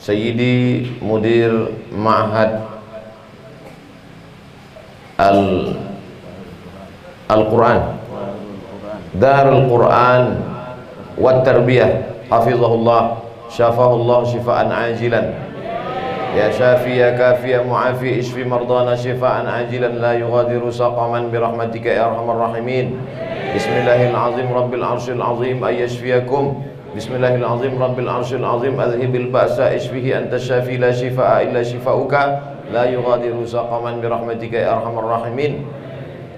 Sayyidi Mudir Ma'had Al-Quran Darul Quran wa Tarbiyah, hafizahullah, syafahullah syifaan ajilan. Ya syafi ya kafi ya muafi ishfi mardana syifaan ajilan la yughadiru saqaman birahmatika ya arhamar rahimin. Bismillahirrahmanirrahim. Rabbil arsyil azim ayyashfiyakum. Bismillahirrahmanirrahim. Rabbil arsyil azim adhibil ba'sa ishfihi anta syafi la shifaa illa shifauka la yughadiru saqaman birahmatika ya arhamar rahimin.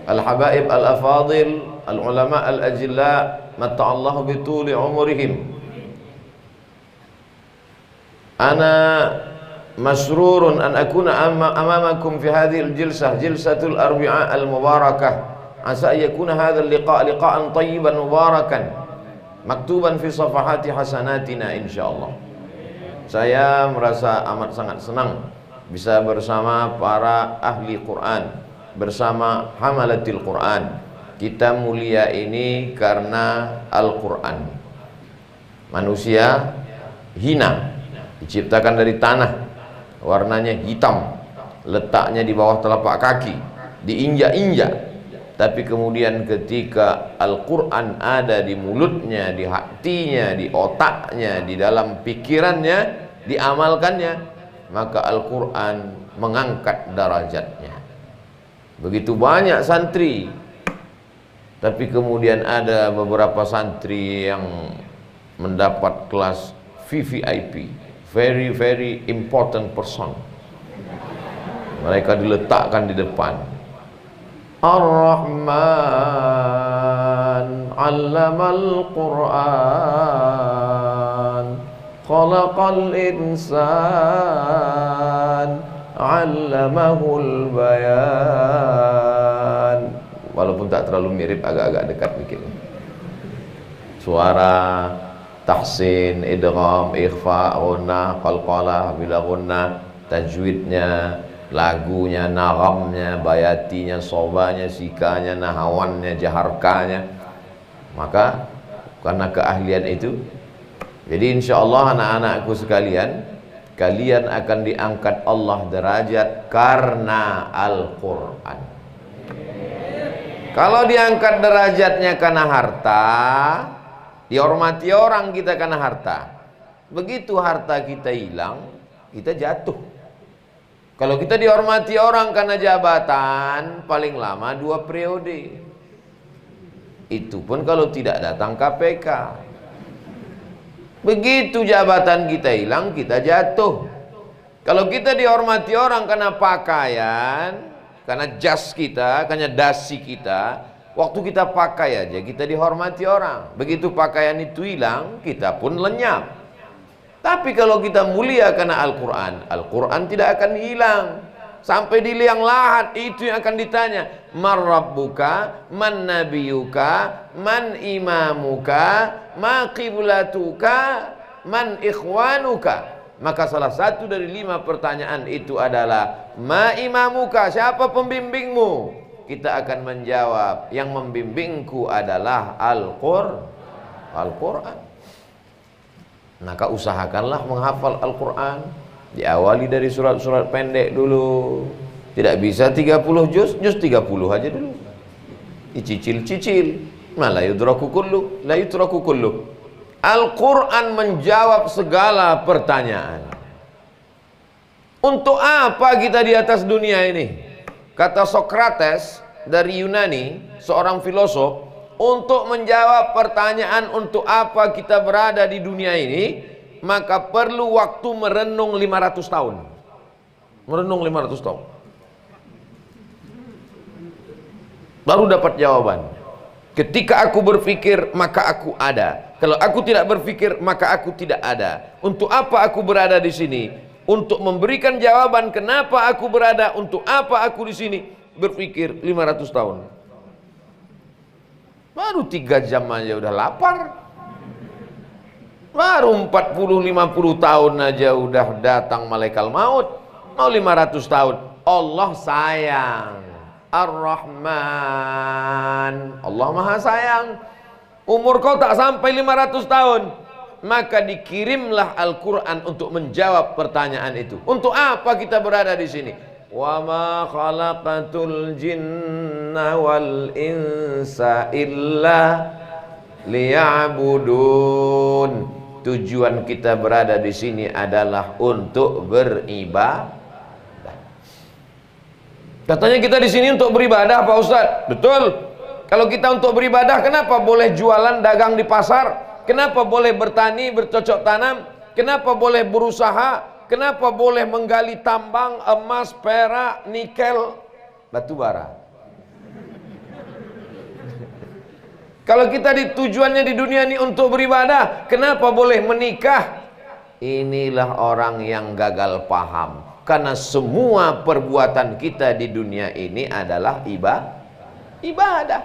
Al-habaib al-afadil al-ulama al-ajilla matta'allahu bituli umurihim. Ana masrurun an akuna amamakum fi hadhihi al-jilsah, jilsatul arbi'a al-mubarakah. Asa yakuna hadha al-liqa' liqa'an tayyiban mubarakan maktuban fi safahati hasanatina insyaallah. Saya merasa amat sangat senang bisa bersama para ahli Quran, bersama hamalatil Quran. Kita mulia ini karena Al-Quran. Manusia hina, diciptakan dari tanah, warnanya hitam, letaknya di bawah telapak kaki, diinjak-injak. Tapi kemudian ketika Al-Quran ada di mulutnya, di hatinya, di otaknya, di dalam pikirannya, diamalkannya, maka Al-Quran mengangkat derajatnya. Begitu banyak santri, tapi kemudian ada beberapa santri yang mendapat kelas VVIP, very very important person. Mereka diletakkan di depan. Ar-Rahman 'allamal Qur'an, khalaqal insan, 'allamahul bayan. Walaupun tak terlalu mirip, agak-agak dekat bikin. Suara, tahsin, idgham, ikhfa, ghunnah, qalqalah, bila ghunnah, tajwidnya, lagunya, nagamnya, bayatinya, sobanya, sikanya, nahawannya, jaharkanya. Maka karena keahlian itu, jadi insyaallah anak-anakku sekalian, kalian akan diangkat Allah derajat karena Al-Quran. Kalau diangkat derajatnya karena harta, dihormati orang kita karena harta. Begitu harta kita hilang, kita jatuh. Kalau kita dihormati orang karena jabatan, paling lama 2 periode. Itu pun kalau tidak datang KPK. Begitu jabatan kita hilang, kita jatuh. Kalau kita dihormati orang karena pakaian, karena jas kita, karena dasi kita, waktu kita pakai aja kita dihormati orang. Begitu pakaian itu hilang, kita pun lenyap. Tapi kalau kita mulia karena Al-Quran, Al-Quran tidak akan hilang. Sampai di liang lahat itu yang akan ditanya, man rabbuka, man nabiyuka, man imamuka, ma qiblatuka, man ikhwanuka. Maka salah satu dari 5 pertanyaan itu adalah, ma imamuka, siapa pembimbingmu? Kita akan menjawab, yang membimbingku adalah Al-Quran. Maka usahakanlah menghafal Al-Quran. Diawali dari surat-surat pendek dulu. Tidak bisa 30 juz 30 aja dulu. Dicicil-cicil. La yudraku kullu, la yudraku kullu. Al-Quran menjawab segala pertanyaan. Untuk apa kita di atas dunia ini? Kata Socrates dari Yunani, seorang filosof, untuk menjawab pertanyaan untuk apa kita berada di dunia ini, maka perlu waktu merenung 500 tahun. Merenung 500 tahun. Baru dapat jawaban. Ketika aku berpikir, maka aku ada. Kalau aku tidak berpikir, maka aku tidak ada. Untuk apa aku berada di sini? Untuk memberikan jawaban kenapa aku berada, untuk apa aku di sini, berpikir 500 tahun. Baru 3 jam aja udah lapar. Baru 40-50 tahun aja udah datang malaikat maut. Mau 500 tahun. Allah sayang. Ar-Rahman. Allah Maha sayang. Umur kau tak sampai 500 tahun. maka dikirimlah Al-Quran untuk menjawab pertanyaan itu. Untuk apa kita berada di sini? Wa ma khalaqatul jinna wal insa illa liya'budun. Tujuan kita berada di sini adalah untuk beribadah. Katanya kita di sini untuk beribadah, Pak Ustadz. Betul. Kalau kita untuk beribadah, kenapa boleh jualan dagang di pasar? Kenapa boleh bertani, bercocok tanam? Kenapa boleh berusaha? Kenapa boleh menggali tambang, emas, perak, nikel, batu bara? Kalau kita tujuannya di dunia ini untuk beribadah, kenapa boleh menikah? Inilah orang yang gagal paham. Karena semua perbuatan kita di dunia ini adalah ibadah.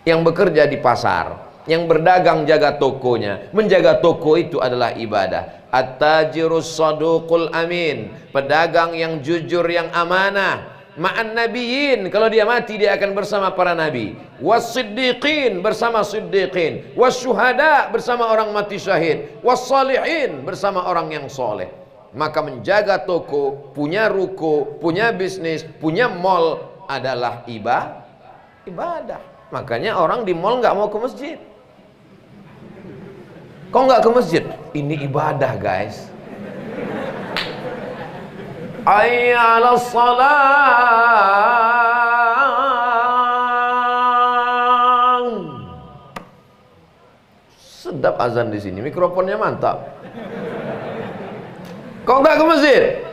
Yang bekerja di pasar, yang berdagang jaga tokonya, menjaga toko itu adalah ibadah. At-tajirus saduqul amin, pedagang yang jujur, yang amanah. Ma'an nabiyyin, kalau dia mati dia akan bersama para nabi. Was-siddiqin, bersama siddiqin. Was-syuhada, bersama orang mati syahid. Was-salihin, bersama orang yang soleh. Maka menjaga toko, punya ruko, punya bisnis, punya mall adalah ibadah. Makanya orang di mall nggak mau ke masjid. Kok nggak ke masjid? Ini ibadah, guys. Hayya 'alas shalah. Sedap azan di sini, mikrofonnya mantap. Kok nggak ke masjid?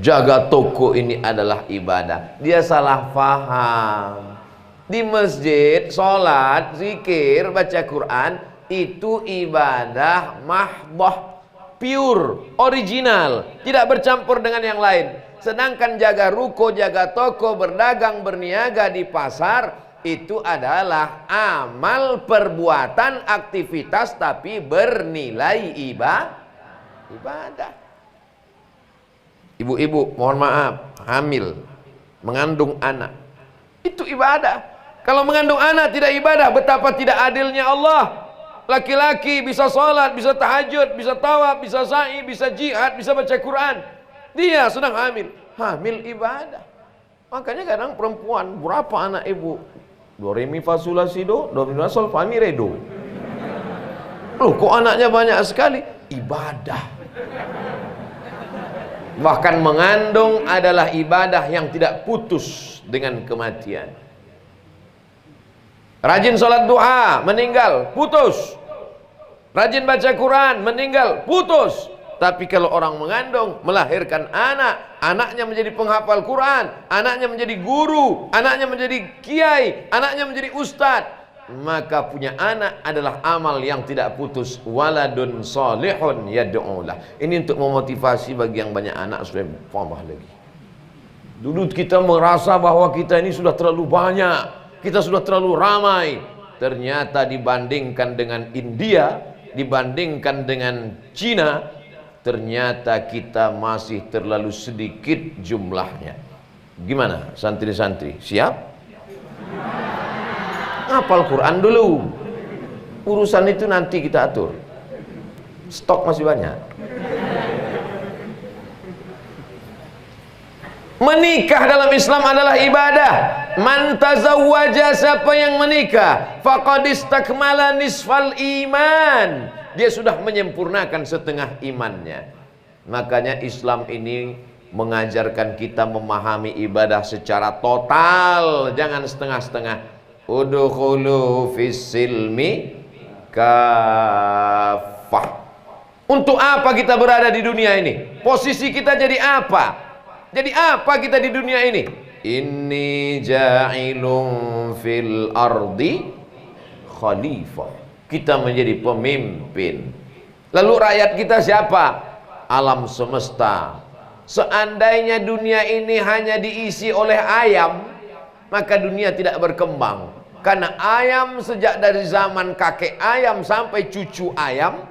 Jaga toko ini adalah ibadah. Dia salah paham. Di masjid, sholat, zikir, baca Quran, itu ibadah mahdoh, pure, original, tidak bercampur dengan yang lain. Sedangkan jaga ruko, jaga toko, berdagang, berniaga di pasar, itu adalah amal, perbuatan, aktivitas, tapi bernilai ibadah. Ibu-ibu, mohon maaf, hamil, mengandung anak, itu ibadah. Kalau mengandung anak tidak ibadah, betapa tidak adilnya Allah. Laki-laki bisa sholat, bisa tahajud, bisa tawaf, bisa sa'i, bisa jihad, bisa baca Quran. Dia sedang hamil. Hamil ibadah. Makanya kadang perempuan, berapa anak ibu? Do, re, mi, fa, sol, la, si, do, mi, fa, sol, fa, mi, re, do. Loh, kok anaknya banyak sekali? Ibadah. Bahkan mengandung adalah ibadah yang tidak putus dengan kematian. Rajin sholat duha, meninggal, putus. Rajin baca Quran, meninggal, putus. Tapi kalau orang mengandung, melahirkan anak, anaknya menjadi penghafal Quran, anaknya menjadi guru, anaknya menjadi kiai, anaknya menjadi ustadz, maka punya anak adalah amal yang tidak putus. Waladun solihun yad'ulah. Ini untuk memotivasi bagi yang banyak anak supaya tambah lagi. Dulu kita merasa bahwa kita ini sudah terlalu banyak, kita sudah terlalu ramai. Ternyata dibandingkan dengan India, dibandingkan dengan Cina, ternyata kita masih terlalu sedikit jumlahnya. Gimana santri-santri? Siap? Hafal Quran dulu. Urusan itu nanti kita atur. Stok masih banyak. Menikah dalam Islam adalah ibadah. Man tazawwaja, siapa yang menikah, faqad istakmala nisfal iman. Dia sudah menyempurnakan setengah imannya. Makanya Islam ini mengajarkan kita memahami ibadah secara total, jangan setengah-setengah. Udkhulu fis-silmi kafah. Untuk apa kita berada di dunia ini? Posisi kita jadi apa? Jadi apa kita di dunia ini? Inni ja'ilun fil ardi khalifah. Kita menjadi pemimpin. Lalu rakyat kita siapa? Alam semesta. Seandainya dunia ini hanya diisi oleh ayam, maka dunia tidak berkembang. Karena ayam sejak dari zaman kakek ayam sampai cucu ayam,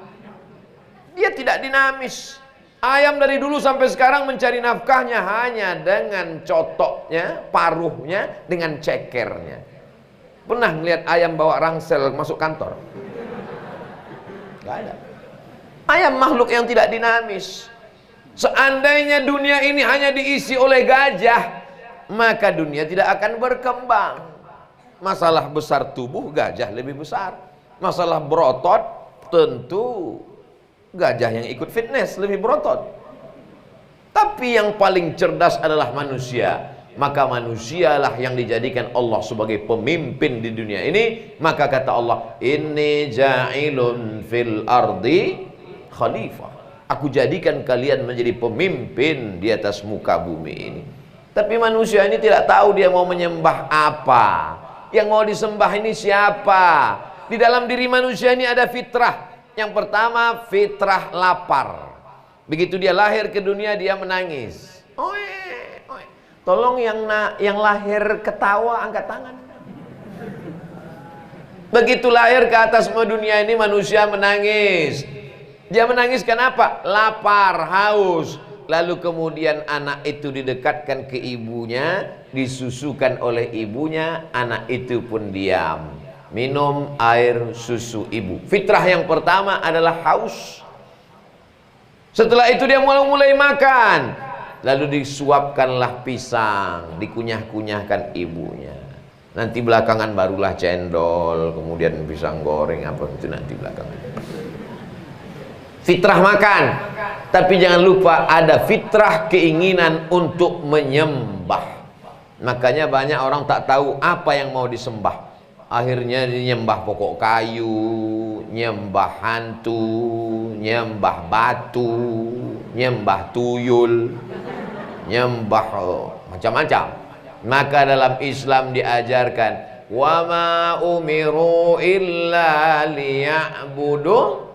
dia tidak dinamis. Ayam dari dulu sampai sekarang mencari nafkahnya hanya dengan cotoknya, paruhnya, dengan cekernya. Pernah ngeliat ayam bawa rangsel masuk kantor? Gak ada. Ayam makhluk yang tidak dinamis. Seandainya dunia ini hanya diisi oleh gajah, maka dunia tidak akan berkembang. Masalah besar tubuh, gajah lebih besar. Masalah berotot, tentu gajah yang ikut fitness lebih berotot. Tapi yang paling cerdas adalah manusia. Maka manusialah yang dijadikan Allah sebagai pemimpin di dunia ini. Maka kata Allah, inni ja'ilun fil ardi khalifah. Aku jadikan kalian menjadi pemimpin di atas muka bumi ini. Tapi manusia ini tidak tahu dia mau menyembah apa. Yang mau disembah ini siapa. Di dalam diri manusia ini ada fitrah. Yang pertama, fitrah lapar. Begitu dia lahir ke dunia, dia menangis. Tolong yang lahir ketawa, angkat tangan. Begitu lahir ke atas dunia ini, manusia menangis. Dia menangis kenapa? Lapar, haus. Lalu kemudian anak itu didekatkan ke ibunya, disusukan oleh ibunya, anak itu pun diam. Minum air susu ibu. Fitrah yang pertama adalah haus. Setelah itu dia mulai makan. Lalu disuapkanlah pisang, dikunyah-kunyahkan ibunya. Nanti belakangan barulah cendol, kemudian pisang goreng, apa itu nanti belakangan. Fitrah makan. Tapi jangan lupa ada fitrah keinginan untuk menyembah. Makanya banyak orang tak tahu apa yang mau disembah. Akhirnya nyembah pokok kayu, nyembah hantu, nyembah batu, nyembah tuyul, nyembah macam-macam. Maka dalam Islam diajarkan, wa ma umiru illa liya'budu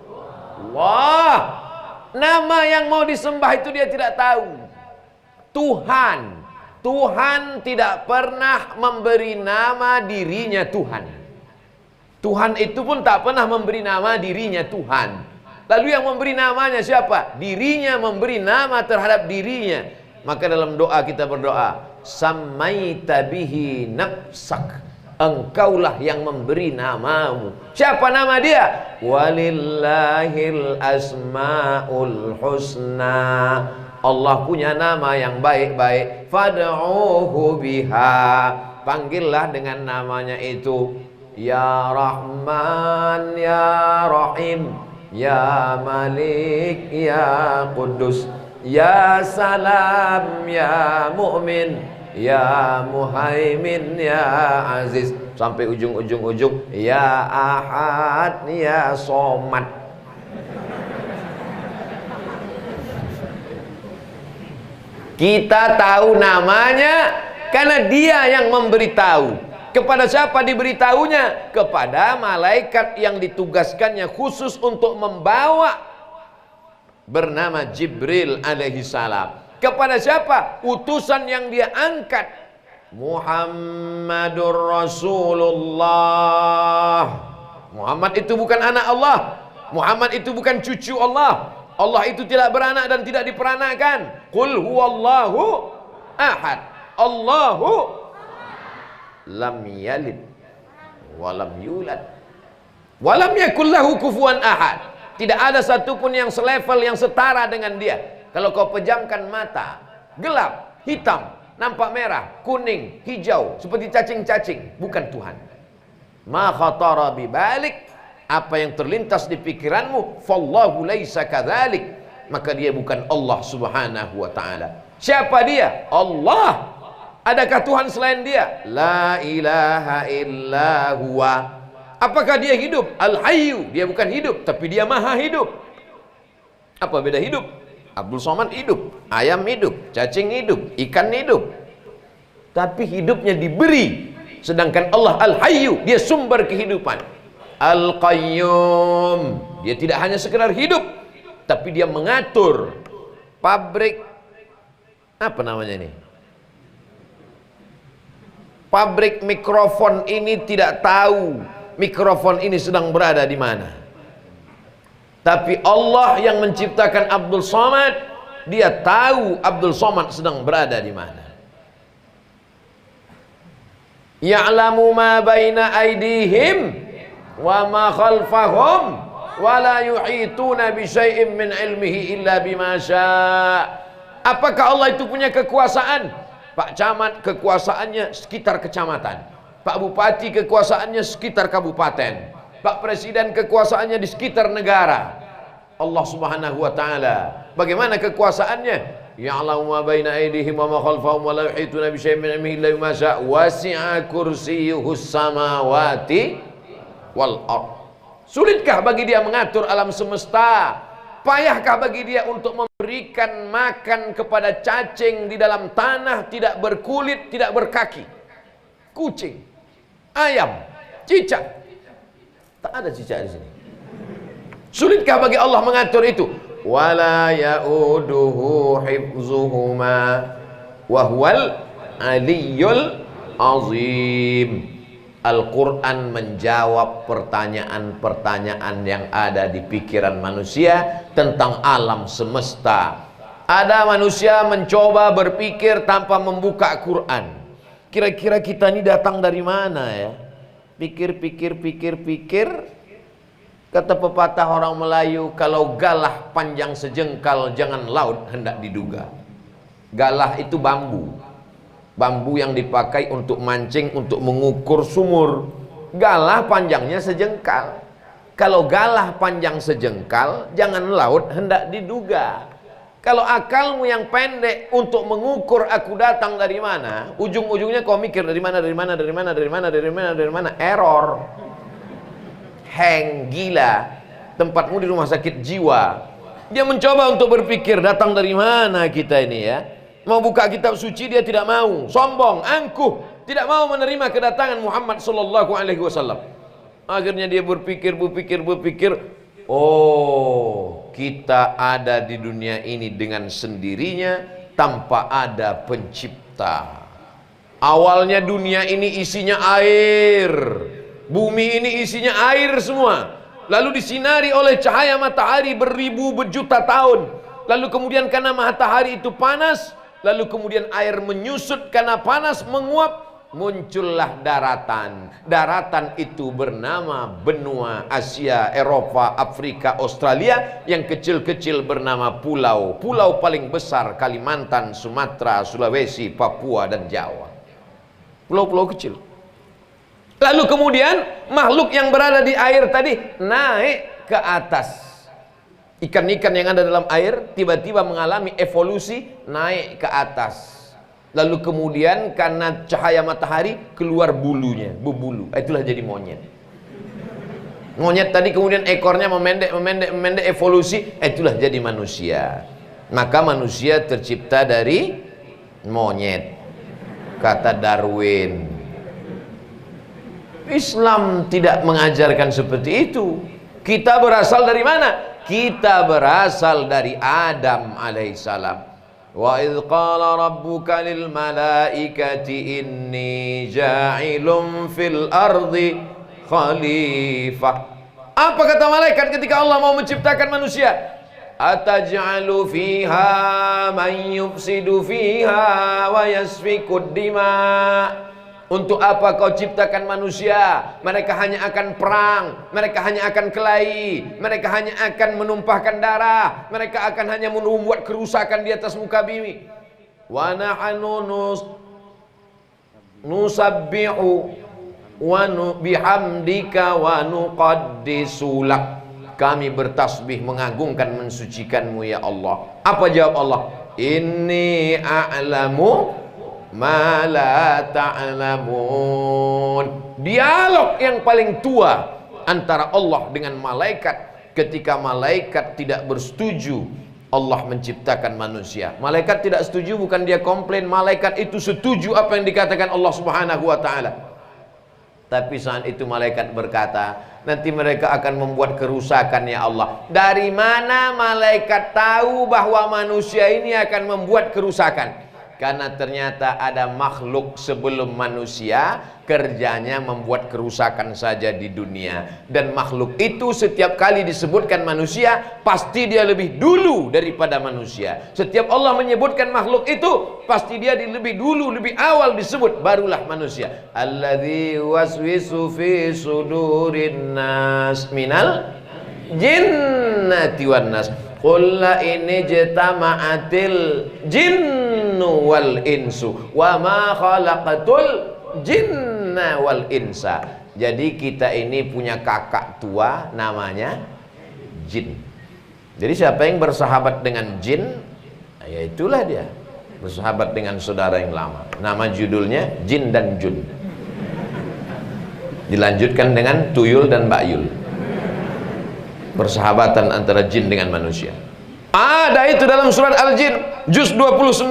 Allah. Nama yang mau disembah itu dia tidak tahu. Tuhan. Tuhan tidak pernah memberi nama dirinya Tuhan. Tuhan itu pun tak pernah memberi nama dirinya Tuhan. Lalu yang memberi namanya siapa? Dirinya memberi nama terhadap dirinya. Maka dalam doa kita berdoa, sammaita bihi nafsak. Engkaulah yang memberi namamu. Siapa nama dia? Walillahil asmaul husna. Allah punya nama yang baik-baik. Fad'uhu biha. Panggillah dengan namanya itu. Ya Rahman, Ya Rahim, Ya Malik, Ya Qudus, Ya Salam, Ya Mu'min, Ya Muhaimin, Ya Aziz, sampai ujung-ujung Ya Ahad, Ya Somad. Kita tahu namanya karena dia yang memberitahu. Kepada siapa diberitahunya? Kepada malaikat yang ditugaskannya khusus untuk membawa, bernama Jibril alaihi salam. Kepada siapa? Utusan yang dia angkat, Muhammadur Rasulullah. Muhammad itu bukan anak Allah. Muhammad itu bukan cucu Allah. Allah itu tidak beranak dan tidak diperanakan. Qul huwallahu ahad. Allahu lam yalid walam yulad walam yakul lahu kufuwan ahad. Tidak ada satupun yang selevel, yang setara dengan dia. Kalau kau pejamkan mata, gelap, hitam, nampak merah, kuning, hijau, seperti cacing-cacing, bukan Tuhan. Ma khatara bibalik, apa yang terlintas di pikiranmu, fallahu laisa kadzalik, maka dia bukan Allah subhanahu wa ta'ala. Siapa dia? Allah. Adakah Tuhan selain dia? La ilaha illa huwa. Apakah dia hidup? Al-hayyu. Dia bukan hidup, tapi dia maha hidup. Apa beda hidup? Abdul Somad hidup, ayam hidup, cacing hidup, ikan hidup, tapi hidupnya diberi. Sedangkan Allah Al-hayyu, dia sumber kehidupan. Al-qayyum, dia tidak hanya sekedar hidup, tapi dia mengatur pabrik, apa namanya ini? Pabrik mikrofon ini tidak tahu mikrofon ini sedang berada di mana. Tapi Allah yang menciptakan Abdul Somad, dia tahu Abdul Somad sedang berada di mana. Ya'lamu ma baina aydihim wa ma khalfahum wa la yuhituna bi syai'in min ilmihi illa bima syaa. Apakah Allah itu punya kekuasaan? Pak Camat kekuasaannya sekitar kecamatan, Pak Bupati kekuasaannya sekitar kabupaten, Pak Presiden kekuasaannya di sekitar negara. Allah Subhanahu wa taala bagaimana kekuasaannya? Ya'lamu ma baina aydihim wa ma khalfahum wa la yuhituna bi syai'in min ilmihi illa bima syaa wasi'a kursiyyuhus samawati wal ardh. Sulitkah bagi dia mengatur alam semesta? Payahkah bagi dia untuk memberikan makan kepada cacing di dalam tanah tidak berkulit, tidak berkaki? Kucing, ayam, cicak. Tak ada cicak di sini. Sulitkah bagi Allah mengatur itu? Wala ya'uduhu hifzuhuma wa huwal aliyyul azim. Al-Quran menjawab pertanyaan-pertanyaan yang ada di pikiran manusia tentang alam semesta. Ada manusia mencoba berpikir tanpa membuka Quran. Kira-kira kita ini datang dari mana ya? Pikir. Kata pepatah orang Melayu, kalau galah panjang sejengkal, jangan laut hendak diduga. Galah itu bambu. Bambu yang dipakai untuk mancing, untuk mengukur sumur. Galah panjangnya sejengkal. Kalau galah panjang sejengkal, jangan laut hendak diduga. Kalau akalmu yang pendek untuk mengukur aku datang dari mana, ujung-ujungnya kau mikir dari mana, error. Hang, gila. Tempatmu di rumah sakit jiwa. Dia mencoba untuk berpikir datang dari mana kita ini ya. Mau buka kitab suci dia tidak mau, sombong, angkuh, tidak mau menerima kedatangan Muhammad sallallahu alaihi wasallam. Akhirnya dia berpikir, oh, kita ada di dunia ini dengan sendirinya tanpa ada pencipta. Awalnya dunia ini isinya air, bumi ini isinya air semua, lalu disinari oleh cahaya matahari beribu berjuta tahun, lalu kemudian karena matahari itu panas, lalu kemudian air menyusut karena panas menguap, muncullah daratan. Daratan itu bernama benua Asia, Eropa, Afrika, Australia. Yang kecil-kecil bernama pulau. Pulau paling besar Kalimantan, Sumatera, Sulawesi, Papua dan Jawa. Pulau-pulau kecil. Lalu kemudian makhluk yang berada di air tadi naik ke atas. Ikan-ikan yang ada dalam air tiba-tiba mengalami evolusi naik ke atas. Lalu kemudian karena cahaya matahari keluar bulunya, berbulu. Itulah jadi monyet. Monyet tadi kemudian ekornya memendek evolusi, itulah jadi manusia. Maka manusia tercipta dari monyet. Kata Darwin. Islam tidak mengajarkan seperti itu. Kita berasal dari mana? Kita berasal dari Adam alaihissalam. Wa idh qala rabbuka lil malaikati inni ja'ilun fil ardi khalifah. Apa kata malaikat ketika Allah mau menciptakan manusia? Ataj'alu fiha man yufsidu fiha wa yasfikud dima. Untuk apa kau ciptakan manusia? Mereka hanya akan perang, mereka hanya akan kelahi, mereka hanya akan menumpahkan darah, mereka akan hanya membuat kerusakan di atas muka bumi. Wa nahnu nusabbihu wa bihamdika wa nuqaddisu lak. Kami bertasbih mengagungkan mensucikanmu ya Allah. Apa jawab Allah? Inni a'lamu ma la ta'lamun. Dialog yang paling tua antara Allah dengan malaikat ketika malaikat tidak bersetuju Allah menciptakan manusia. Malaikat tidak setuju, bukan dia komplain, malaikat itu setuju apa yang dikatakan Allah Subhanahu wa taala. Tapi saat itu malaikat berkata, nanti mereka akan membuat kerusakan ya Allah. Dari mana malaikat tahu bahwa manusia ini akan membuat kerusakan? Karena ternyata ada makhluk sebelum manusia kerjanya membuat kerusakan saja di dunia. Dan makhluk itu setiap kali disebutkan manusia, pasti dia lebih dulu daripada manusia. Setiap Allah menyebutkan makhluk itu, pasti dia lebih dulu, lebih awal disebut, barulah manusia. Alladzi waswisu fi sudurin nas minal jinnati wan nas. Qul la ini jatama'atil jinnu wal insu wa ma khalaqatul jinna wal insa. Jadi kita ini punya kakak tua namanya jin. Jadi siapa yang bersahabat dengan jin, ya itulah dia bersahabat dengan saudara yang lama. Nama judulnya Jin dan Jun. Dilanjutkan dengan Tuyul dan Bakyul. Persahabatan antara jin dengan manusia. Ada itu dalam surat Al-Jin juz 29.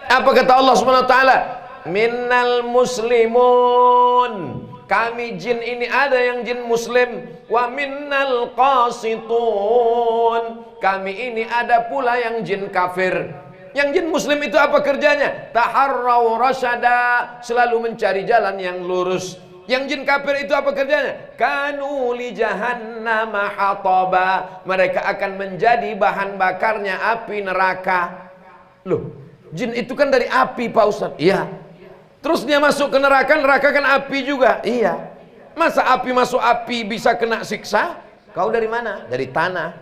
Apa kata Allah Subhanahu wa taala? Minnal muslimun. Kami jin ini ada yang jin muslim, wa minnal qasitun. Kami ini ada pula yang jin kafir. Yang jin muslim itu apa kerjanya? Taharraw rasyada, selalu mencari jalan yang lurus. Yang jin kafir itu apa kerjanya? Kanu li jahannama hataba. Mereka akan menjadi bahan bakarnya api neraka. Loh, jin itu kan dari api, Pak Ustaz. Iya. Terus dia masuk ke neraka, neraka kan api juga. Iya. Masa api masuk api bisa kena siksa? Kau dari mana? Dari tanah.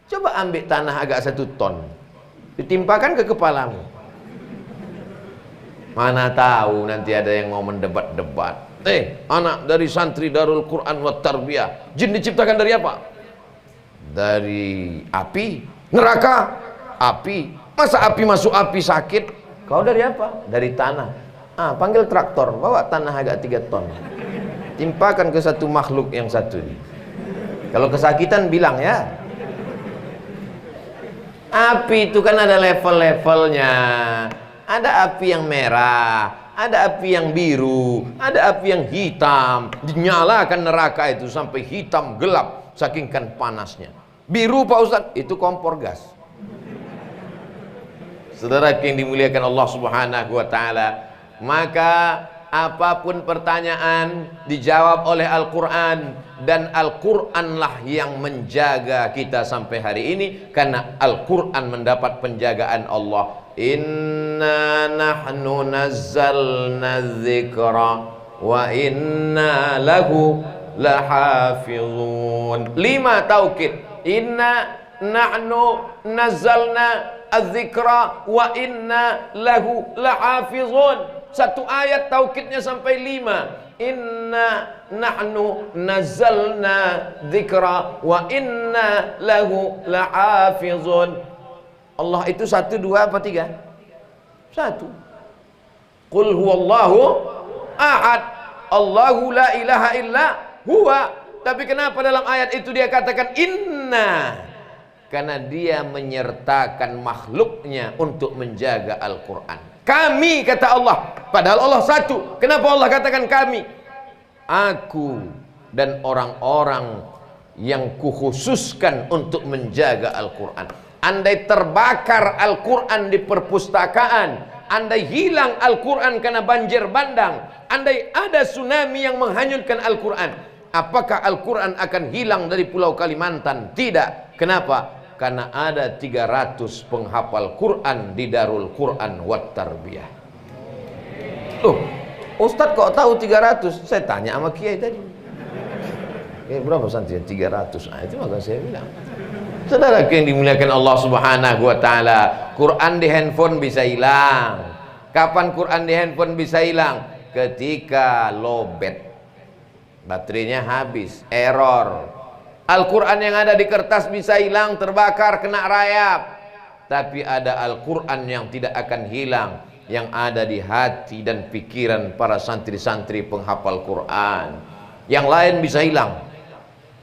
Coba ambil tanah agak 1 ton, ditimpakan ke kepalamu. Mana tahu nanti ada yang mau mendebat-debat. Anak dari santri Darul Quran wa Tarbiyah, jin diciptakan dari apa? Dari api. Neraka api. Masa api masuk api sakit? Kau dari apa? Dari tanah. Panggil traktor, bawa tanah agak 3 ton, timpakan ke satu makhluk yang satu ini. Kalau kesakitan bilang ya. Api itu kan ada level-levelnya. Ada api yang merah, ada api yang biru, ada api yang hitam. Dinyalakan neraka itu sampai hitam gelap, saking kan panasnya. Biru, Pak Ustadz, itu kompor gas. Saudara yang dimuliakan Allah Subhanahu wa taala, maka apapun pertanyaan dijawab oleh Al-Quran, dan Al-Quranlah yang menjaga kita sampai hari ini, karena Al-Quran mendapat penjagaan Allah. Inna nahnu nazzalna dzikra wa inna lahu lahafizun. 5 taukid. Inna nahnu nazzalna adzikra wa inna lahu lahafizun. 1 ayat taukidnya sampai 5. Inna nahnu nazzalna dzikra wa inna lahu lahafizun. Allah itu 1, 2, apa 3? 1. Qul huwallahu ahad, Allahu la ilaha illa huwa. Tapi kenapa dalam ayat itu dia katakan inna? Karena dia menyertakan makhluknya untuk menjaga Al-Quran. Kami, kata Allah, padahal Allah 1. Kenapa Allah katakan kami? Aku dan orang-orang yang kukhususkan untuk menjaga Al-Quran. Andai terbakar Al-Quran di perpustakaan, andai hilang Al-Quran karena banjir bandang, andai ada tsunami yang menghanyutkan Al-Quran, apakah Al-Quran akan hilang dari Pulau Kalimantan? Tidak. Kenapa? Karena ada 300 penghafal Quran di Darul Quran wa Tarbiyah. Loh, Ustadz kok tahu 300? Saya tanya sama Kiai tadi. Berapa santri? 300. Itu maka saya bilang. Saudara yang dimuliakan Allah Subhanahu wa taala, Quran di handphone bisa hilang. Kapan Quran di handphone bisa hilang? Ketika lowbat. Baterainya habis, error. Al-Quran yang ada di kertas bisa hilang, terbakar, kena rayap. Tapi ada Al-Quran yang tidak akan hilang, yang ada di hati dan pikiran para santri-santri penghafal Quran. Yang lain bisa hilang.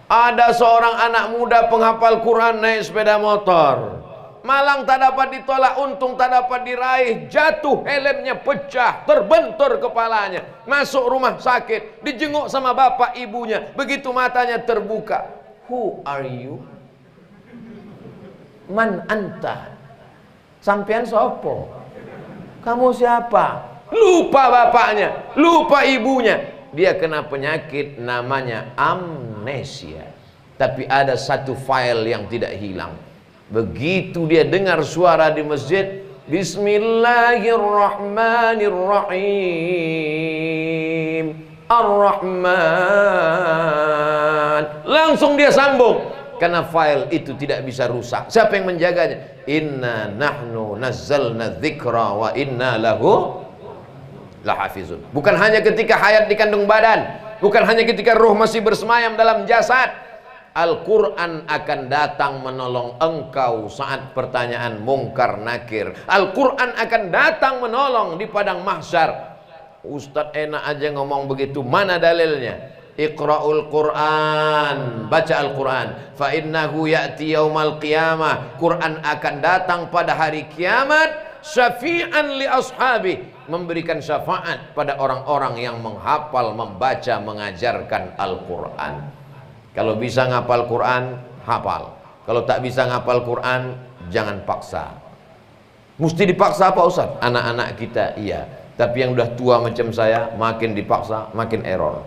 Ada seorang anak muda penghafal Quran naik sepeda motor, malang tak dapat ditolak, untung tak dapat diraih, jatuh, helmnya pecah, terbentur kepalanya, masuk rumah sakit, dijenguk sama bapak ibunya. Begitu matanya terbuka, who are you? Man anta? Sampean sopo? Kamu siapa? Lupa bapaknya, lupa ibunya. Dia kena penyakit namanya amnesia. Tapi ada satu file yang tidak hilang. Begitu dia dengar suara di masjid, Bismillahirrahmanirrahim, Ar-Rahman, langsung dia sambung. karena file itu tidak bisa rusak. Siapa yang menjaganya? Inna nahnu nazzalna dzikra wa inna lahu lahafizun. Bukan hanya ketika hayat di kandung badan, bukan hanya ketika ruh masih bersemayam dalam jasad. Al-Quran akan datang menolong engkau saat pertanyaan mungkar nakir. Al-Quran akan datang menolong di padang mahsyar. Ustadz enak aja ngomong begitu, mana dalilnya? Iqra'ul Quran, baca Al-Quran. Fa innahu ya'ti yaumal qiyamah. Quran akan datang pada hari kiamat. Syafi'an li ashabi, memberikan syafaat pada orang-orang yang menghafal, membaca, mengajarkan Al-Quran. Kalau bisa ngapal Quran, hafal. Kalau tak bisa ngapal Quran, jangan paksa. Mesti dipaksa apa Ustaz? Anak-anak kita iya, tapi yang udah tua macam saya, makin dipaksa makin error.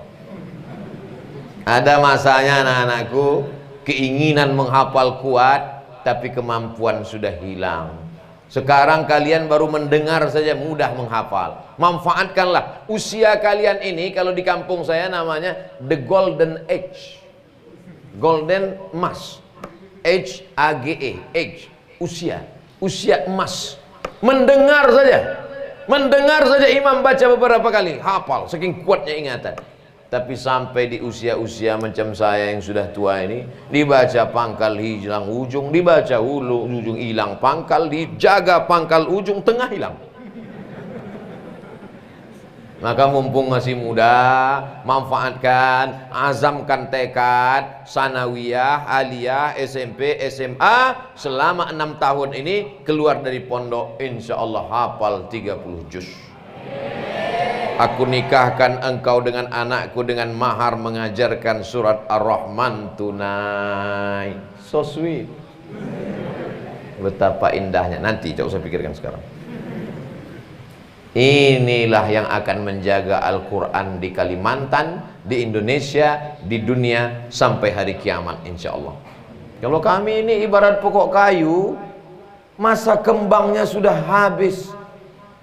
Ada masanya anak-anakku keinginan menghafal kuat, tapi kemampuan sudah hilang. Sekarang kalian baru mendengar saja mudah menghafal. Manfaatkanlah usia kalian ini. Kalau di kampung saya namanya the golden age, golden emas, age, age, age, usia emas. Mendengar saja imam baca beberapa kali, hafal, saking kuatnya ingatan. Tapi sampai di usia-usia macam saya yang sudah tua ini, dibaca pangkal hilang ujung, dibaca ujung hilang pangkal, dijaga pangkal ujung tengah hilang. Maka mumpung masih muda, manfaatkan, azamkan tekad, sanawiyah, aliyah, SMP, SMA, selama 6 tahun ini keluar dari pondok, insya Allah hafal 30 juz. Aku nikahkan engkau dengan anakku dengan mahar mengajarkan surat Ar-Rahman tunai. So sweet. Betapa indahnya. Nanti coba saya pikirkan sekarang. Inilah yang akan menjaga Al-Quran di Kalimantan, di Indonesia, di dunia sampai hari kiamat insya Allah. Kalau kami ini ibarat pokok kayu, masa kembangnya sudah habis.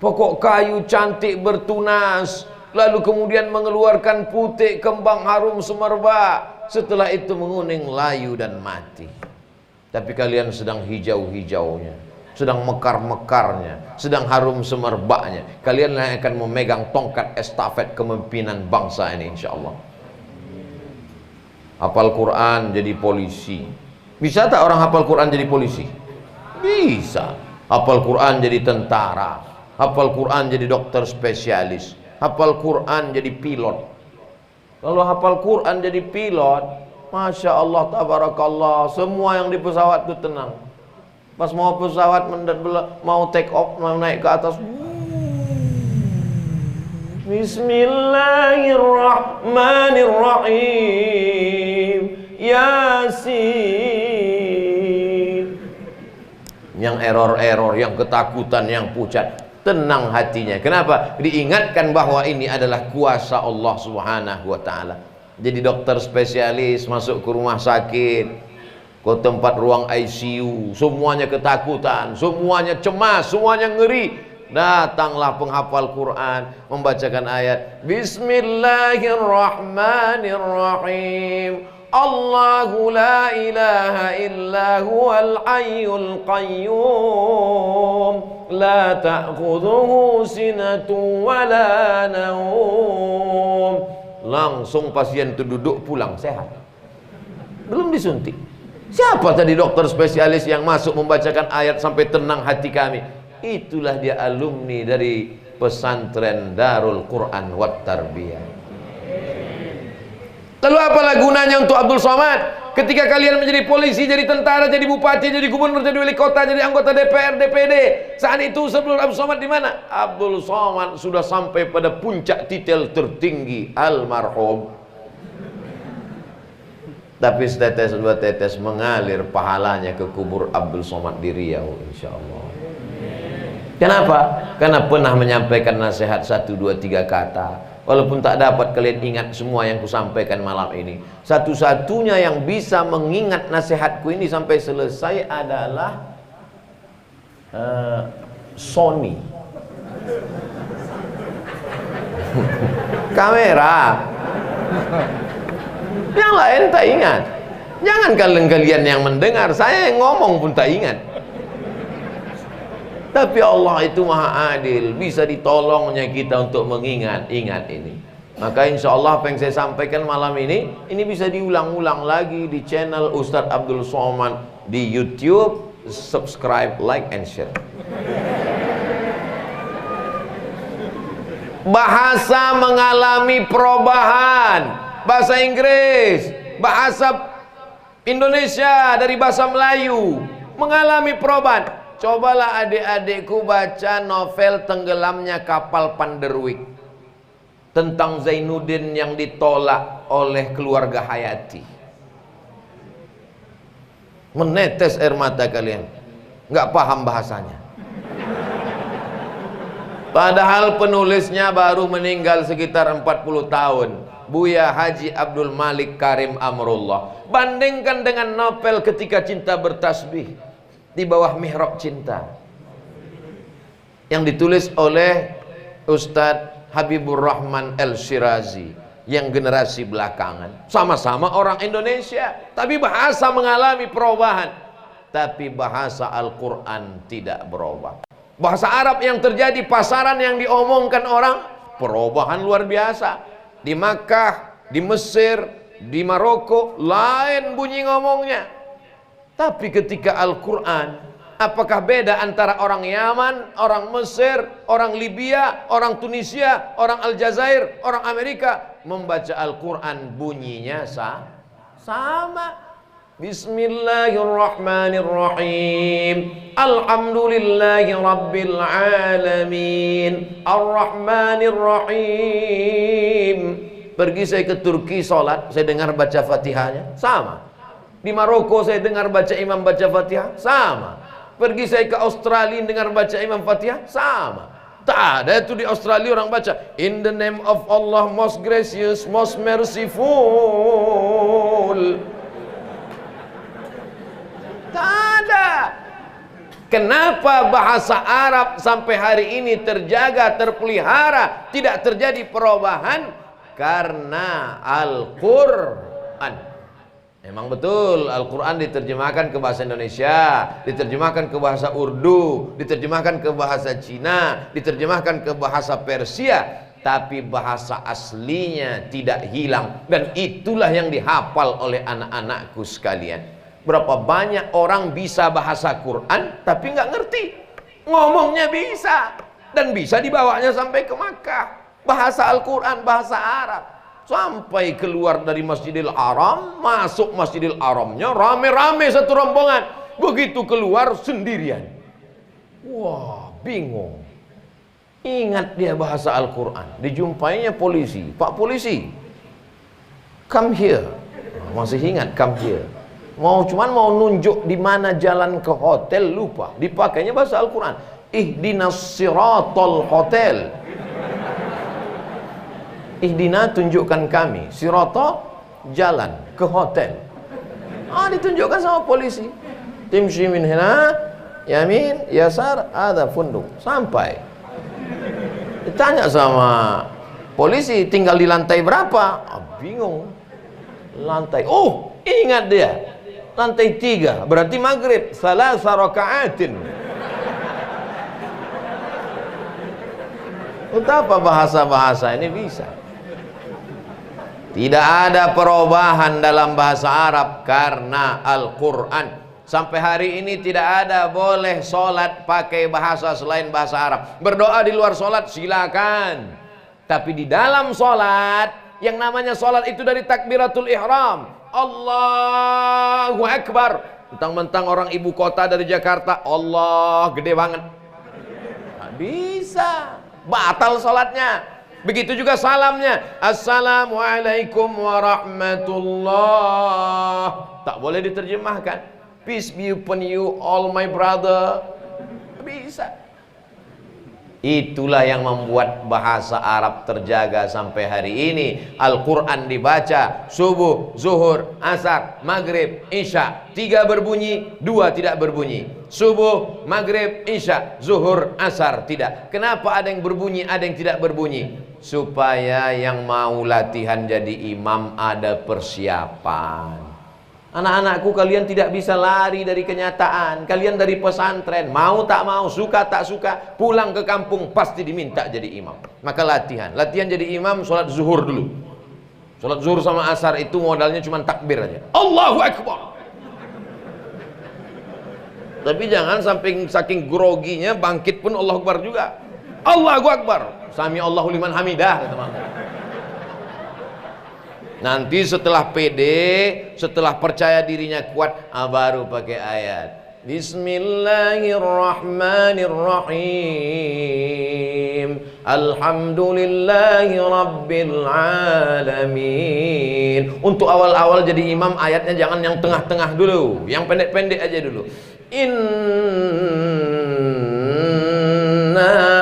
Pokok kayu cantik bertunas, lalu kemudian mengeluarkan putik, kembang harum semerbak, setelah itu menguning, layu dan mati. Tapi kalian sedang hijau-hijaunya, sedang mekar-mekarnya, sedang harum semerbaknya. Kalian yang akan memegang tongkat estafet kepemimpinan bangsa ini insya Allah. Hafal Quran jadi polisi. Bisa tak orang hafal Quran jadi polisi? Bisa. Hafal Quran jadi tentara, hafal Quran jadi dokter spesialis, hafal Quran jadi pilot. Kalau hafal Quran jadi pilot, Masya Allah, tabarakallah, semua yang di pesawat itu tenang. Pas mau pesawat mau take off, mau naik ke atas, Bismillahirrahmanirrahim, Yasin. Yang error-error, yang ketakutan, yang pucat, tenang hatinya. Kenapa? Diingatkan bahwa ini adalah kuasa Allah Subhanahu wa ta'ala. Jadi dokter spesialis masuk ke rumah sakit, ke tempat ruang ICU, semuanya ketakutan, semuanya cemas, semuanya ngeri. Datanglah penghafal Quran membacakan ayat Bismillahirrahmanirrahim, Allahu la ilaha illa huwal hayyul qayyum, la ta'khudhuhu sinatun wa la nawm. Langsung pasien itu duduk pulang sehat, belum disuntik. Siapa tadi dokter spesialis yang masuk membacakan ayat sampai tenang hati kami? Itulah dia alumni dari pesantren Darul Quran wat Tarbiyah. Lalu apalah gunanya untuk Abdul Somad? Ketika kalian menjadi polisi, jadi tentara, jadi bupati, jadi gubernur, jadi wali kota, jadi anggota DPR, DPD. Saat itu sebelum Abdul Somad di mana? Abdul Somad sudah sampai pada puncak titel tertinggi, almarhum. Tapi setetes dua tetes mengalir pahalanya ke kubur Abdul Somad di Riau, insya Allah. Kenapa? Karena pernah menyampaikan nasihat 1, 2, 3 kata. Walaupun tak dapat kalian ingat semua yang kusampaikan malam ini, satu-satunya yang bisa mengingat nasihatku ini sampai selesai adalah Sony. Kamera. Yang lain tak ingat. Jangan kalian yang mendengar, saya yang ngomong pun tak ingat. Tapi Allah itu maha adil, bisa ditolongnya kita untuk mengingat-ingat ini. Maka insya Allah apa yang saya sampaikan malam ini bisa diulang-ulang lagi di channel Ustadz Abdul Somad di YouTube. Subscribe, like, and share. Bahasa mengalami perubahan. Bahasa Inggris, bahasa Indonesia dari bahasa Melayu mengalami perubahan. Cobalah adik-adikku baca novel Tenggelamnya Kapal Panderwick tentang Zainuddin yang ditolak oleh keluarga Hayati. Menetes air mata kalian, nggak paham bahasanya. Padahal penulisnya baru meninggal sekitar 40 tahun, Buya Haji Abdul Malik Karim Amrullah. Bandingkan dengan novel Ketika Cinta Bertasbih, Di Bawah Mihrab Cinta, yang ditulis oleh Ustadz Habibur Rahman El-Shirazi, yang generasi belakangan. Sama-sama orang Indonesia, tapi bahasa mengalami perubahan. Tapi bahasa Al-Quran tidak berubah. Bahasa Arab yang terjadi, pasaran yang diomongkan orang, perubahan luar biasa. Di Makkah, di Mesir, di Maroko, lain bunyi ngomongnya. Tapi ketika Al-Quran, apakah beda antara orang Yaman, orang Mesir, orang Libya, orang Tunisia, orang Aljazair, orang Amerika? Membaca Al-Quran bunyinya sama. Bismillahirrahmanirrahim. Alhamdulillahi Rabbil Alamin. Ar-Rahmanirrahim. Pergi saya ke Turki sholat, saya dengar baca Fatihahnya, sama. Di Maroko saya dengar baca imam baca Fatihah, sama. Pergi saya ke Australia dengar baca imam Fatihah, sama. Tak ada itu di Australia orang baca In the name of Allah most gracious, most merciful. Tak ada. Kenapa bahasa Arab sampai hari ini terjaga, terpelihara, tidak terjadi perubahan? Karena Al-Quran. Memang betul Al-Quran diterjemahkan ke bahasa Indonesia, diterjemahkan ke bahasa Urdu, diterjemahkan ke bahasa Cina, diterjemahkan ke bahasa Persia, tapi bahasa aslinya tidak hilang. Dan itulah yang dihafal oleh anak-anakku sekalian. Berapa banyak orang bisa bahasa Quran tapi nggak ngerti. Ngomongnya bisa, dan bisa dibawanya sampai ke Makkah. Bahasa Al-Quran, bahasa Arab. Sampai keluar dari Masjidil Haram, masuk Masjidil Haramnya rame-rame satu rombongan. Begitu keluar sendirian. Wah, bingung. Ingat dia bahasa Al-Quran. Dijumpainya polisi. Pak polisi, come here. Masih ingat come here. Cuman mau nunjuk di mana jalan ke hotel, lupa. Dipakainya bahasa Al-Quran. Ihdinas siratal hotel. Ihdina, tunjukkan kami, sirata, jalan ke hotel. Ditunjukkan sama polisi. Timshi min hina, yamin, yasar, ada funduk. Sampai ditanya sama polisi, tinggal di lantai berapa? Bingung. Lantai, ingat dia, lantai 3, berarti maghrib, salasa raka'atin. Betapa bahasa-bahasa ini bisa. Tidak ada perubahan dalam bahasa Arab karena Al-Quran. Sampai hari ini tidak ada boleh sholat pakai bahasa selain bahasa Arab. Berdoa di luar sholat silakan. Tapi di dalam sholat, yang namanya sholat itu dari takbiratul ihram, Allahu Akbar. Mentang-mentang orang ibu kota dari Jakarta, Allah gede banget. Nggak bisa, batal sholatnya. Begitu juga salamnya, Assalamualaikum warahmatullah. Tak boleh diterjemahkan, peace be upon you all my brother. Bisa. Itulah yang membuat bahasa Arab terjaga sampai hari ini. Al-Quran dibaca subuh, zuhur, asar, maghrib, isya. 3 berbunyi, 2 tidak berbunyi. Subuh, maghrib, isya, zuhur, asar tidak. Kenapa ada yang berbunyi, ada yang tidak berbunyi? Supaya yang mau latihan jadi imam ada persiapan. Anak-anakku, kalian tidak bisa lari dari kenyataan. Kalian dari pesantren, mau tak mau, suka tak suka, pulang ke kampung pasti diminta jadi imam. Maka latihan jadi imam. Sholat zuhur dulu. Sholat zuhur sama asar itu modalnya cuma takbir aja, Allahu Akbar. Tapi jangan saking groginya bangkit pun Allahu Akbar juga. Allahu Akbar, Sami Allahu liman hamidah, kata Mama. Nanti setelah pede, setelah percaya dirinya kuat, baru pakai ayat. Bismillahirrahmanirrahim. Alhamdulillahi rabbil alamin. Untuk awal-awal jadi imam, ayatnya jangan yang tengah-tengah dulu, yang pendek-pendek aja dulu. Inna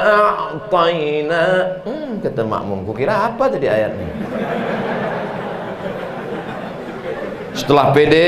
a'tayna. Kata makmum, kukira apa tadi ayatnya? Setelah pede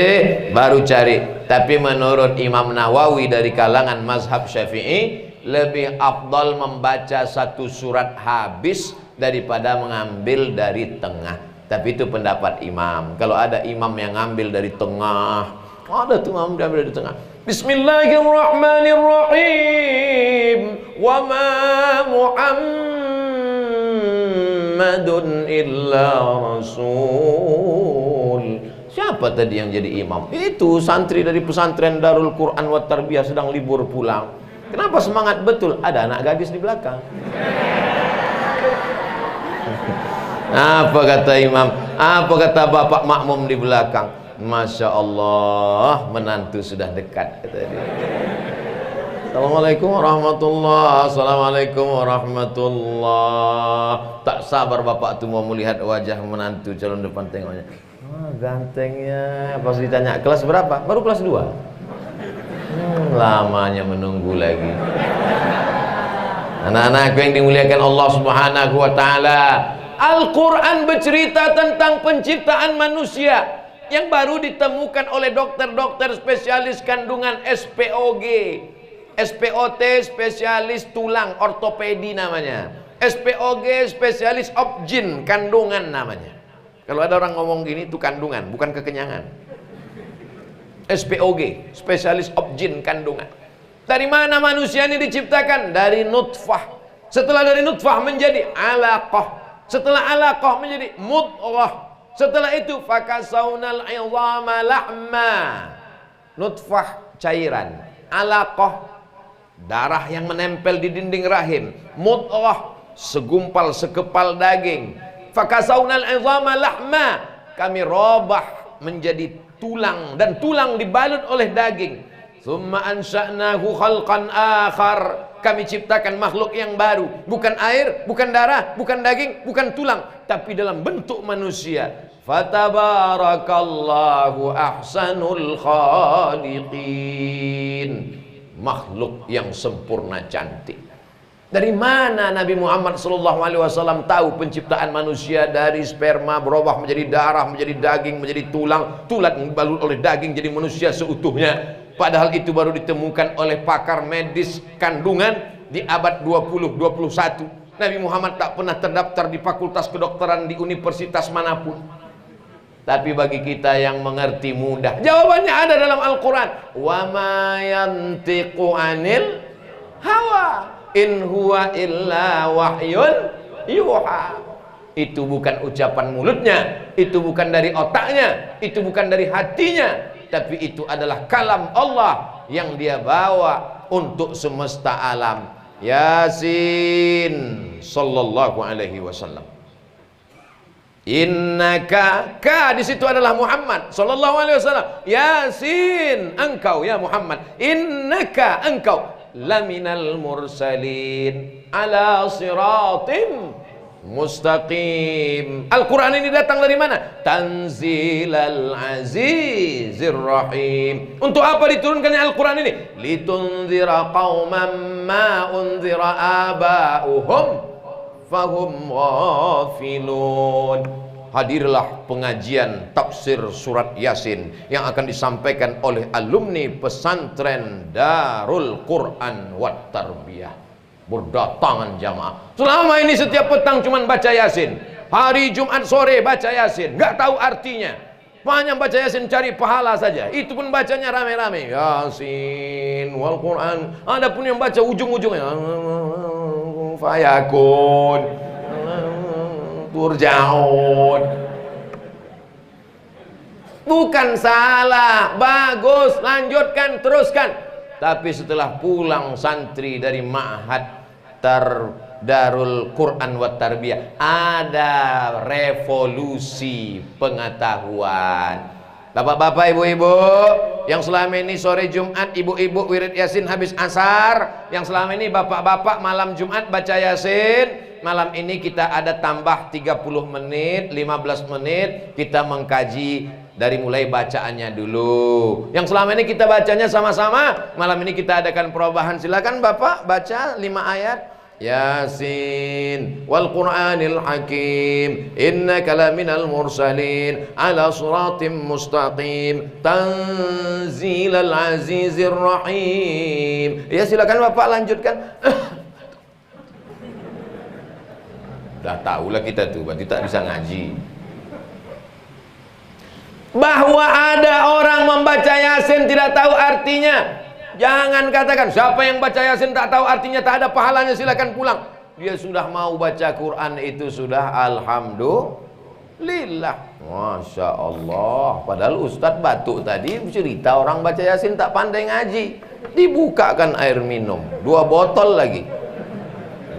baru cari. Tapi menurut Imam Nawawi dari kalangan mazhab Syafi'i, lebih afdal membaca satu surat habis daripada mengambil dari tengah. Tapi itu pendapat imam. Kalau ada imam yang ngambil dari tengah, ada tuh imam ngambil dari tengah. Bismillahirrahmanirrahim. Wa ma Muhammadun illa rasul. Siapa tadi yang jadi imam? Itu santri dari pesantren Darul Quran wa Tarbiyah sedang libur pulang. Kenapa semangat betul? Ada anak gadis di belakang. Apa kata imam? Apa kata bapak makmum di belakang? Masya Allah, menantu sudah dekat, kata dia. Assalamualaikum warahmatullah. Assalamualaikum warahmatullah. Tak sabar bapak tu mau melihat wajah menantu calon depan, tengoknya. Gantengnya. Pas ditanya kelas berapa? Baru kelas 2. Lamanya menunggu lagi. Anak-anakku yang dimuliakan Allah Subhanahu wa taala, Al-Qur'an bercerita tentang penciptaan manusia yang baru ditemukan oleh dokter-dokter spesialis kandungan SPOG. SPOT spesialis tulang ortopedi namanya. SPOG spesialis obgyn kandungan namanya. Kalau ada orang ngomong gini, itu kandungan, bukan kekenyangan. SPOG, spesialis obgyn kandungan. Dari mana manusia ini diciptakan? Dari nutfah. Setelah dari nutfah menjadi alaqah. Setelah alaqah menjadi mudghah. Setelah itu fakasaunal 'idhama lahma. Nutfah cairan, alaqah darah yang menempel di dinding rahim, mudghah segumpal sekepal daging. Fakasaunal 'idhama lahma, kami robah menjadi tulang dan tulang dibalut oleh daging. Tsumma ansha'nahu khalqan akhar, kami ciptakan makhluk yang baru, bukan air, bukan darah, bukan daging, bukan tulang, tapi dalam bentuk manusia. Fatabarakallahu ahsanul khaliqin, makhluk yang sempurna cantik. Dari mana Nabi Muhammad SAW tahu penciptaan manusia dari sperma berubah menjadi darah, menjadi daging, menjadi tulang, tulang dibalut oleh daging jadi manusia seutuhnya? Padahal itu baru ditemukan oleh pakar medis kandungan di abad 20-21. Nabi Muhammad tak pernah terdaftar di fakultas kedokteran di universitas manapun. Tapi bagi kita yang mengerti mudah, jawabannya ada dalam Al-Quran. Wa ma yantiqu anil hawa in huwa illa wahyun yuha. Itu bukan ucapan mulutnya, itu bukan dari otaknya, itu bukan dari hatinya, tapi itu adalah kalam Allah yang dia bawa untuk semesta alam. Yasin sallallahu alaihi wasallam. Innaka, ka di situ adalah Muhammad sallallahu alaihi wasallam. Yasin, engkau ya Muhammad, innaka engkau laminal mursalin ala siratim mustaqim. Al-Quran ini datang dari mana? Tanzilal azizir rahim. Untuk apa diturunkannya Al-Quran ini? Litunzira qauman ma unzira aba'uhum fahum ghafilun. Hadirlah pengajian tafsir surat Yasin yang akan disampaikan oleh alumni pesantren Darul Quran wat Tarbiyah. Berdatangan jamaah. Selama ini setiap petang cuma baca Yasin. Hari Jumat sore baca Yasin, nggak tahu artinya. Banyak baca Yasin cari pahala saja. Itu pun bacanya rame-rame. Yasin wal Quran. Ada pun yang baca ujung-ujungnya fayakun turjaun. Bukan salah, bagus, lanjutkan, teruskan. Tapi setelah pulang santri dari ma'had Darul Quran wa Tarbiyah, ada revolusi pengetahuan. Bapak-bapak, ibu-ibu yang selama ini sore Jumat ibu-ibu wirid Yasin habis asar, yang selama ini bapak-bapak malam Jumat baca Yasin, malam ini kita ada tambah 30 menit, 15 menit kita mengkaji dari mulai bacaannya dulu. Yang selama ini kita bacanya sama-sama, malam ini kita adakan perubahan. Silakan Bapak baca 5 ayat. Yasin wal Qur'anil Hakim innaka laminal mursalin ala siratim mustaqim tanzilal azizir rahim. Ya silakan Bapak lanjutkan. Dah tahulah kita tuh, berarti tak bisa ngaji. Bahwa ada orang membaca Yasin tidak tahu artinya. Jangan katakan siapa yang baca Yasin tak tahu artinya, tak ada pahalanya, silakan pulang. Dia sudah mau baca Quran itu sudah alhamdulillah. Masya Allah. Padahal Ustadz batuk tadi cerita orang baca Yasin tak pandai ngaji. Dibukakan air minum 2 botol lagi.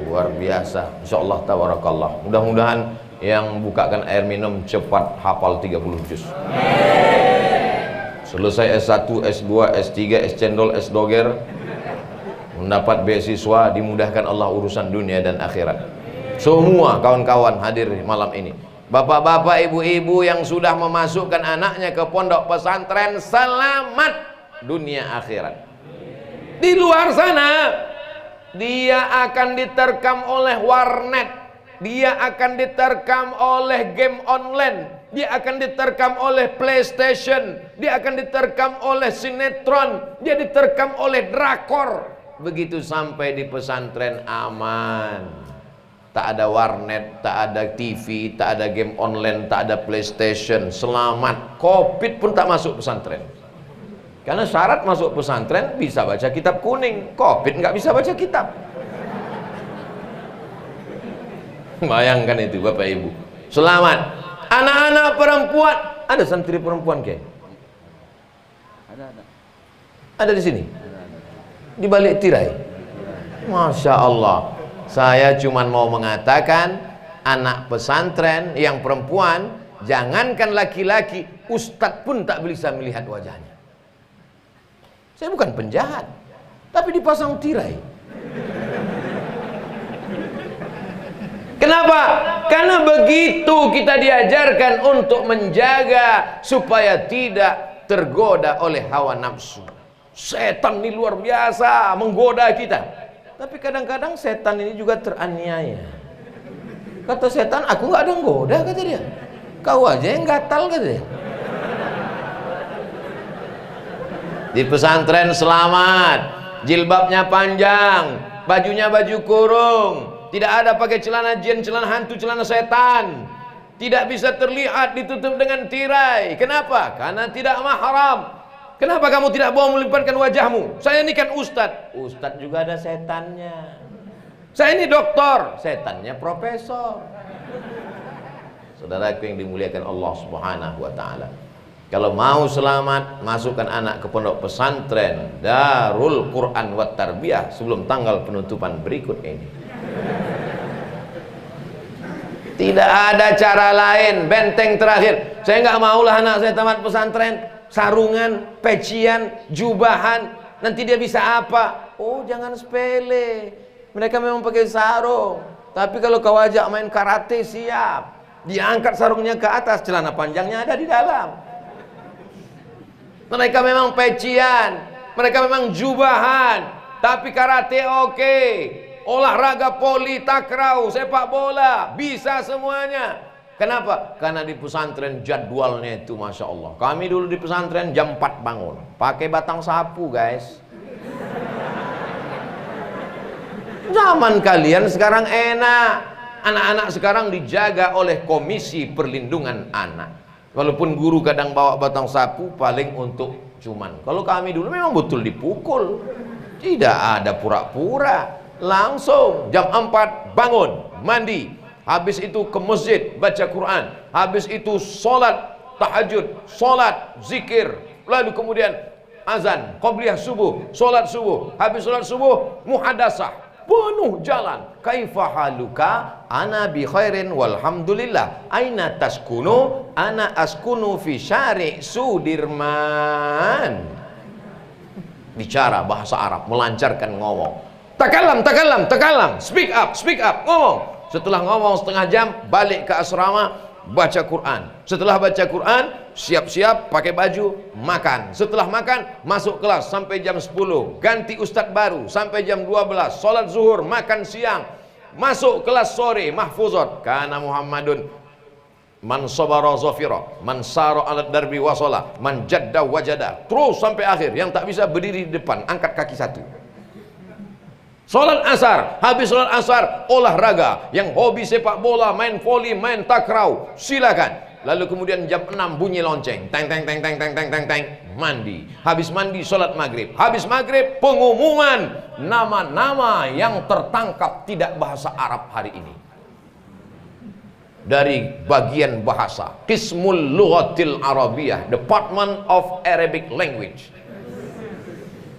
Luar biasa. Insya Allah tabarakallah. Mudah-mudahan yang bukakan air minum cepat hafal 30 juz. Selesai S1, S2, S3, S-Cendol, S-Doger, mendapat beasiswa, dimudahkan Allah urusan dunia dan akhirat. Semua kawan-kawan hadir malam ini. Bapak-bapak, ibu-ibu yang sudah memasukkan anaknya ke pondok pesantren, selamat dunia akhirat. Di luar sana dia akan diterkam oleh warnet, dia akan diterkam oleh game online, dia akan diterkam oleh PlayStation, dia akan diterkam oleh sinetron, dia diterkam oleh drakor. Begitu sampai di pesantren aman. Tak ada warnet, tak ada TV, tak ada game online, tak ada PlayStation. Selamat. Covid pun tak masuk pesantren. Karena syarat masuk pesantren bisa baca kitab kuning. Covid nggak bisa baca kitab. Bayangkan itu Bapak Ibu. Selamat. Anak-anak perempuan, ada santri perempuan ke? Ada di sini. Di balik tirai. Masya Allah. Saya cuma mau mengatakan anak pesantren yang perempuan, jangankan laki-laki, ustadz pun tak bisa melihat wajahnya. Saya bukan penjahat, tapi dipasang tirai. Kenapa? Karena begitu kita diajarkan untuk menjaga supaya tidak tergoda oleh hawa nafsu. Setan ini luar biasa menggoda kita. Tapi kadang-kadang setan ini juga teraniaya. Kata setan, aku nggak ada menggoda, kata dia. Kau aja yang gatal, kata dia. Di pesantren selamat, jilbabnya panjang, bajunya baju kurung. Tidak ada pakai celana jin, celana hantu, celana setan. Tidak bisa terlihat, ditutup dengan tirai. Kenapa? Karena tidak mahram. Kenapa kamu tidak mau melimpahkan wajahmu? Saya ini kan ustadz. Ustadz juga ada setannya. Saya ini doktor. Setannya profesor. Saudaraku yang dimuliakan Allah Subhanahu wa ta'ala. Kalau mau selamat, masukkan anak ke pondok pesantren Darul Quran wa Tarbiyah sebelum tanggal penutupan berikut ini. Tidak ada cara lain. Benteng terakhir. Saya nggak maulah anak saya tamat pesantren, sarungan, pecian, jubahan. Nanti dia bisa apa? Oh, jangan sepele. Mereka memang pakai sarung. Tapi kalau kau ajak main karate, siap. Diangkat sarungnya ke atas, celana panjangnya ada di dalam. Mereka memang pecian, mereka memang jubahan. Tapi karate oke. Olahraga poli, takraw, sepak bola, bisa semuanya. Kenapa? Karena di pesantren jadwalnya itu Masya Allah. Kami dulu di pesantren jam 4 bangun, pakai batang sapu guys. Zaman kalian sekarang enak. Anak-anak sekarang dijaga oleh Komisi Perlindungan Anak. Walaupun guru kadang bawa batang sapu, paling untuk cuman. Kalau kami dulu memang betul dipukul. Tidak ada pura-pura. Langsung jam 4 bangun, mandi. Habis itu ke masjid, baca Quran. Habis itu sholat tahajud, sholat zikir. Lalu kemudian azan, qabliyah subuh, sholat subuh. Habis sholat subuh, muhadasah. Penuh jalan. Kaifa haluka? Ana bi khairin walhamdulillah. Aina taskunu? Ana askunu fi syari' Sudirman. Bicara bahasa Arab, melancarkan ngomong. Takalam, speak up, ngomong. Setelah ngomong setengah jam, balik ke asrama, baca Quran. Setelah baca Quran, siap-siap pakai baju, makan. Setelah makan, masuk kelas sampai jam 10. Ganti ustadz baru sampai jam 12. Sholat zuhur, makan siang. Masuk kelas sore, mahfuzat. Kana Muhammadun man sabara zafira, man sara ala darbi wasala, man jadda wajada. Terus sampai akhir. Yang tak bisa berdiri di depan, angkat kaki satu. Sholat asar, habis sholat asar olahraga. Yang hobi sepak bola, main voli, main takraw, silakan. Lalu kemudian jam 6 bunyi lonceng, teng teng teng teng teng teng teng teng, mandi. Habis mandi sholat maghrib. Habis maghrib pengumuman nama-nama yang tertangkap tidak bahasa Arab hari ini. Dari bagian bahasa, Qismul Lughatil Arabiyah, Department of Arabic Language.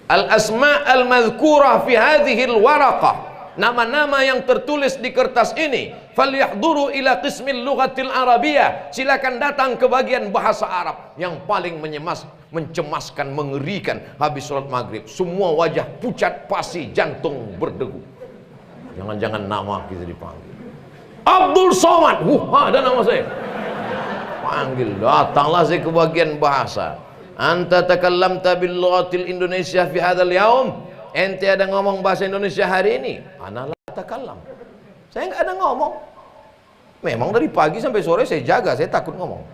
Al-asma' al-madhkurah fi hadhihi al-waraqah, nama-nama yang tertulis di kertas ini. Falyahduru ila qismil lughatil arabiyah, silakan datang ke bagian bahasa Arab. Yang paling mencemaskan, mengerikan. Habis sholat maghrib, semua wajah pucat pasi, jantung berdegup. Jangan-jangan nama kita dipanggil Abdul Somad. Ada nama saya. Panggil, datanglah saya ke bagian bahasa. Anta takallamta bil lughatil Indonesia fi hadzal yaum. Ente ada ngomong bahasa Indonesia hari ini? Ana la takallam. Saya enggak ada ngomong. Memang dari pagi sampai sore saya jaga, saya takut ngomong.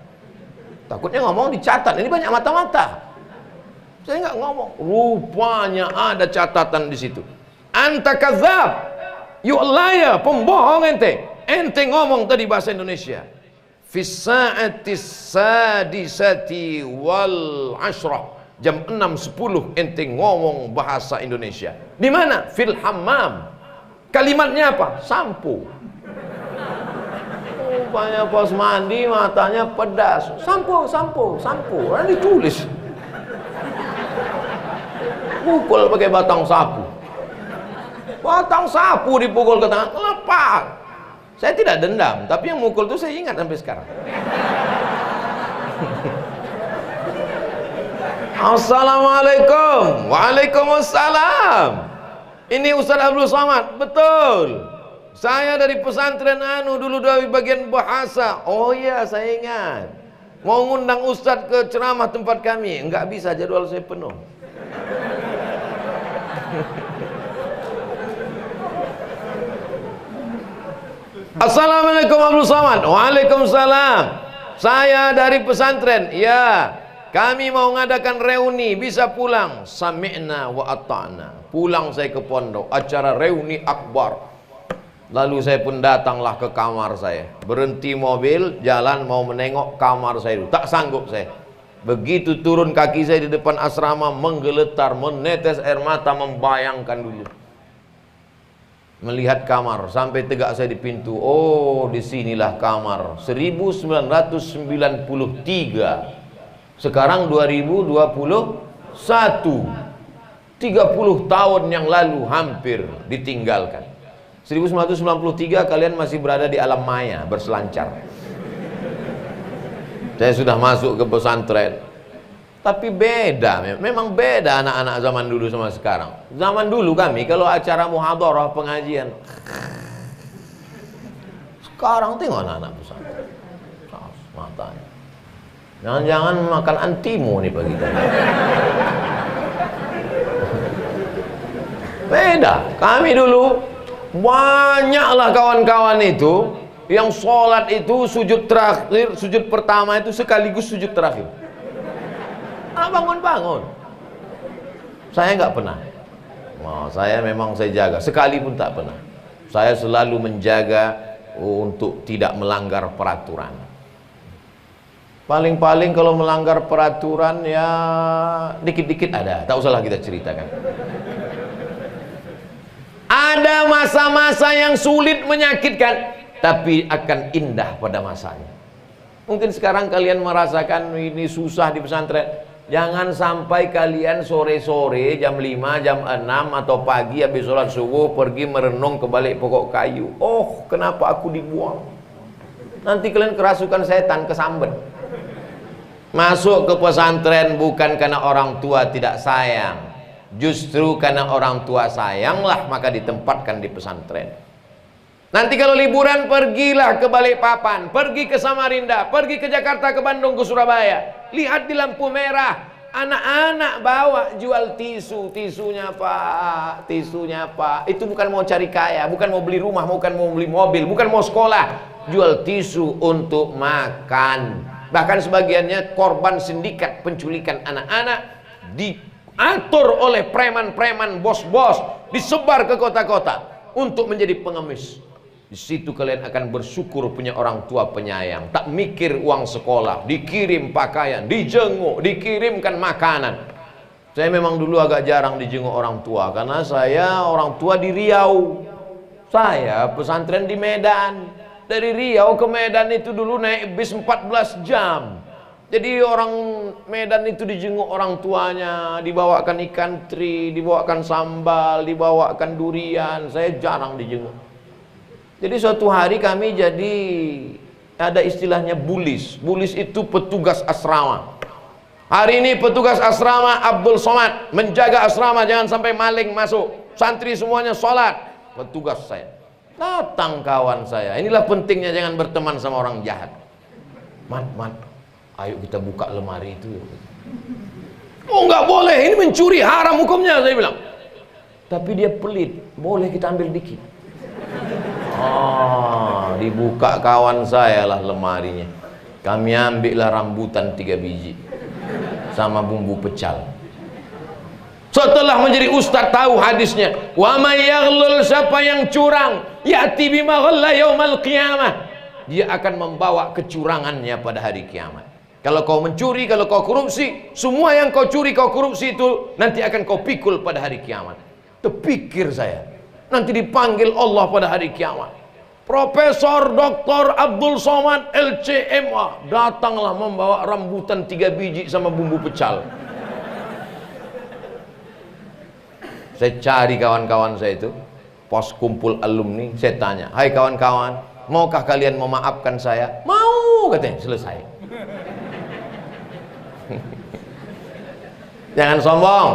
Takutnya ngomong dicatat. Ini banyak mata-mata. Saya enggak ngomong. Rupanya ada catatan di situ. Anta kadzab. You liar, pembohong ente. Ente ngomong tadi bahasa Indonesia. Fis sa'atis sadisati wal ashrah, jam 6.10 ente ngomong bahasa Indonesia. Di mana? Fil hammam. Kalimatnya apa? Sampo. Rupanya pas mandi matanya pedas. Sampo. Kan ditulis. Pukul pakai batang sapu. Batang sapu dipukul ke tangan. Lepas. Saya tidak dendam, tapi yang mukul itu saya ingat sampai sekarang. Assalamualaikum. Waalaikumsalam. Ini Ustaz Abdul Somad. Betul. Saya dari pesantren dulu dari bagian bahasa. Oh iya, saya ingat. Mau ngundang Ustaz ke ceramah tempat kami. Enggak bisa, jadwal saya penuh. Assalamualaikum Abdul Somad. Waalaikumsalam. Saya dari pesantren. Ya, kami mau ngadakan reuni, bisa pulang. Sami'na wa ata'na. Pulang saya ke pondok, acara reuni akbar. Lalu saya pun datanglah ke kamar saya. Berhenti mobil, jalan mau menengok kamar saya dulu. Tak sanggup saya. Begitu turun kaki saya di depan asrama, menggeletar, menetes air mata, membayangkan dulu. Melihat kamar, sampai tegak saya di pintu. Oh, disinilah kamar 1993. Sekarang 2021. 30 tahun yang lalu hampir ditinggalkan. 1993 kalian masih berada di alam maya, berselancar. Saya sudah masuk ke pesantren. Tapi beda, memang beda anak-anak zaman dulu sama sekarang. Zaman dulu kami kalau acara muhadharah pengajian, sekarang tengok anak-anak pesantren, matanya. Jangan-jangan makan antimo nih pagi tadi. Beda. Kami dulu banyaklah kawan-kawan itu yang sholat itu sujud terakhir, sujud pertama itu sekaligus sujud terakhir. Bangun-bangun. Saya nggak pernah. Saya memang saya jaga. Sekali pun tak pernah. Saya selalu menjaga untuk tidak melanggar peraturan. Paling-paling kalau melanggar peraturan ya dikit-dikit ada, tak usahlah kita ceritakan. Ada masa-masa yang sulit, menyakitkan, tapi akan indah pada masanya. Mungkin sekarang kalian merasakan ini susah di pesantren. Jangan sampai kalian sore-sore jam 5, jam 6 atau pagi habis sholat subuh pergi merenung ke balik pokok kayu. Oh, kenapa aku dibuang? Nanti kalian kerasukan setan, kesambet. Masuk ke pesantren bukan karena orang tua tidak sayang, justru karena orang tua sayanglah maka ditempatkan di pesantren. Nanti kalau liburan pergilah ke Balikpapan, pergi ke Samarinda, pergi ke Jakarta, ke Bandung, ke Surabaya. Lihat di lampu merah, anak-anak bawa jual tisu. Tisunya Pak, tisunya Pak. Itu bukan mau cari kaya, bukan mau beli rumah, bukan mau beli mobil, bukan mau sekolah. Jual tisu untuk makan. Bahkan sebagiannya korban sindikat penculikan anak-anak, diatur oleh preman-preman, bos-bos, disebar ke kota-kota untuk menjadi pengemis. Di situ kalian akan bersyukur punya orang tua penyayang, tak mikir uang sekolah, dikirim pakaian, dijenguk, dikirimkan makanan. Saya memang dulu agak jarang dijenguk orang tua karena saya orang tua di Riau. Saya pesantren di Medan. Dari Riau ke Medan itu dulu naik bis 14 jam. Jadi orang Medan itu dijenguk orang tuanya, dibawakan ikan teri, dibawakan sambal, dibawakan durian. Saya jarang dijenguk. Jadi suatu hari kami jadi ada istilahnya bulis. Bulis itu petugas asrama. Hari ini petugas asrama Abdul Somad menjaga asrama jangan sampai maling masuk. Santri semuanya sholat. Petugas saya. Datang kawan saya. Inilah pentingnya jangan berteman sama orang jahat. Man, ayo kita buka lemari itu. Oh nggak boleh, ini mencuri, haram hukumnya, saya bilang. Tapi dia pelit, boleh kita ambil dikit. Dibuka kawan saya lah lemarinya. Kami ambillah rambutan 3 biji sama bumbu pecal. Setelah menjadi ustaz tahu hadisnya, wa may yaghlul, siapa yang curang, ya'ti bima ghalla yaumal qiyamah, dia akan membawa kecurangannya pada hari kiamat. Kalau kau mencuri, kalau kau korupsi, semua yang kau curi, kau korupsi itu nanti akan kau pikul pada hari kiamat. Terpikir saya, nanti dipanggil Allah pada hari kiamat. Profesor Dr. Abdul Somad LCMA datanglah membawa rambutan 3 biji sama bumbu pecal. Saya cari kawan-kawan saya itu, pos kumpul alumni, saya tanya, hai kawan-kawan, maukah kalian memaafkan saya? Mau, katanya, selesai. Jangan sombong,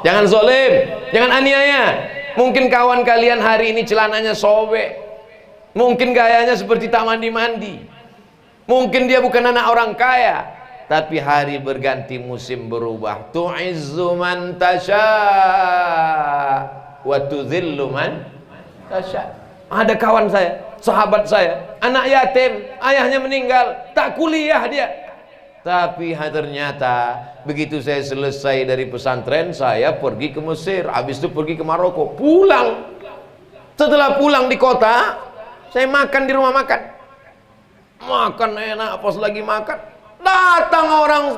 jangan zolim, jangan aniaya. Mungkin kawan kalian hari ini celananya sobek, mungkin gayanya seperti tak mandi-mandi, mungkin dia bukan anak orang kaya. Tapi hari berganti, musim berubah. Tu'izzu man tasha wa tudhillu man tasha. Ada kawan saya, sahabat saya, anak yatim, ayahnya meninggal, tak kuliah dia. Tapi ternyata begitu saya selesai dari pesantren, saya pergi ke Mesir, habis itu pergi ke Maroko, pulang. Setelah pulang di kota, saya makan di rumah makan. Makan enak, pas lagi makan datang orang,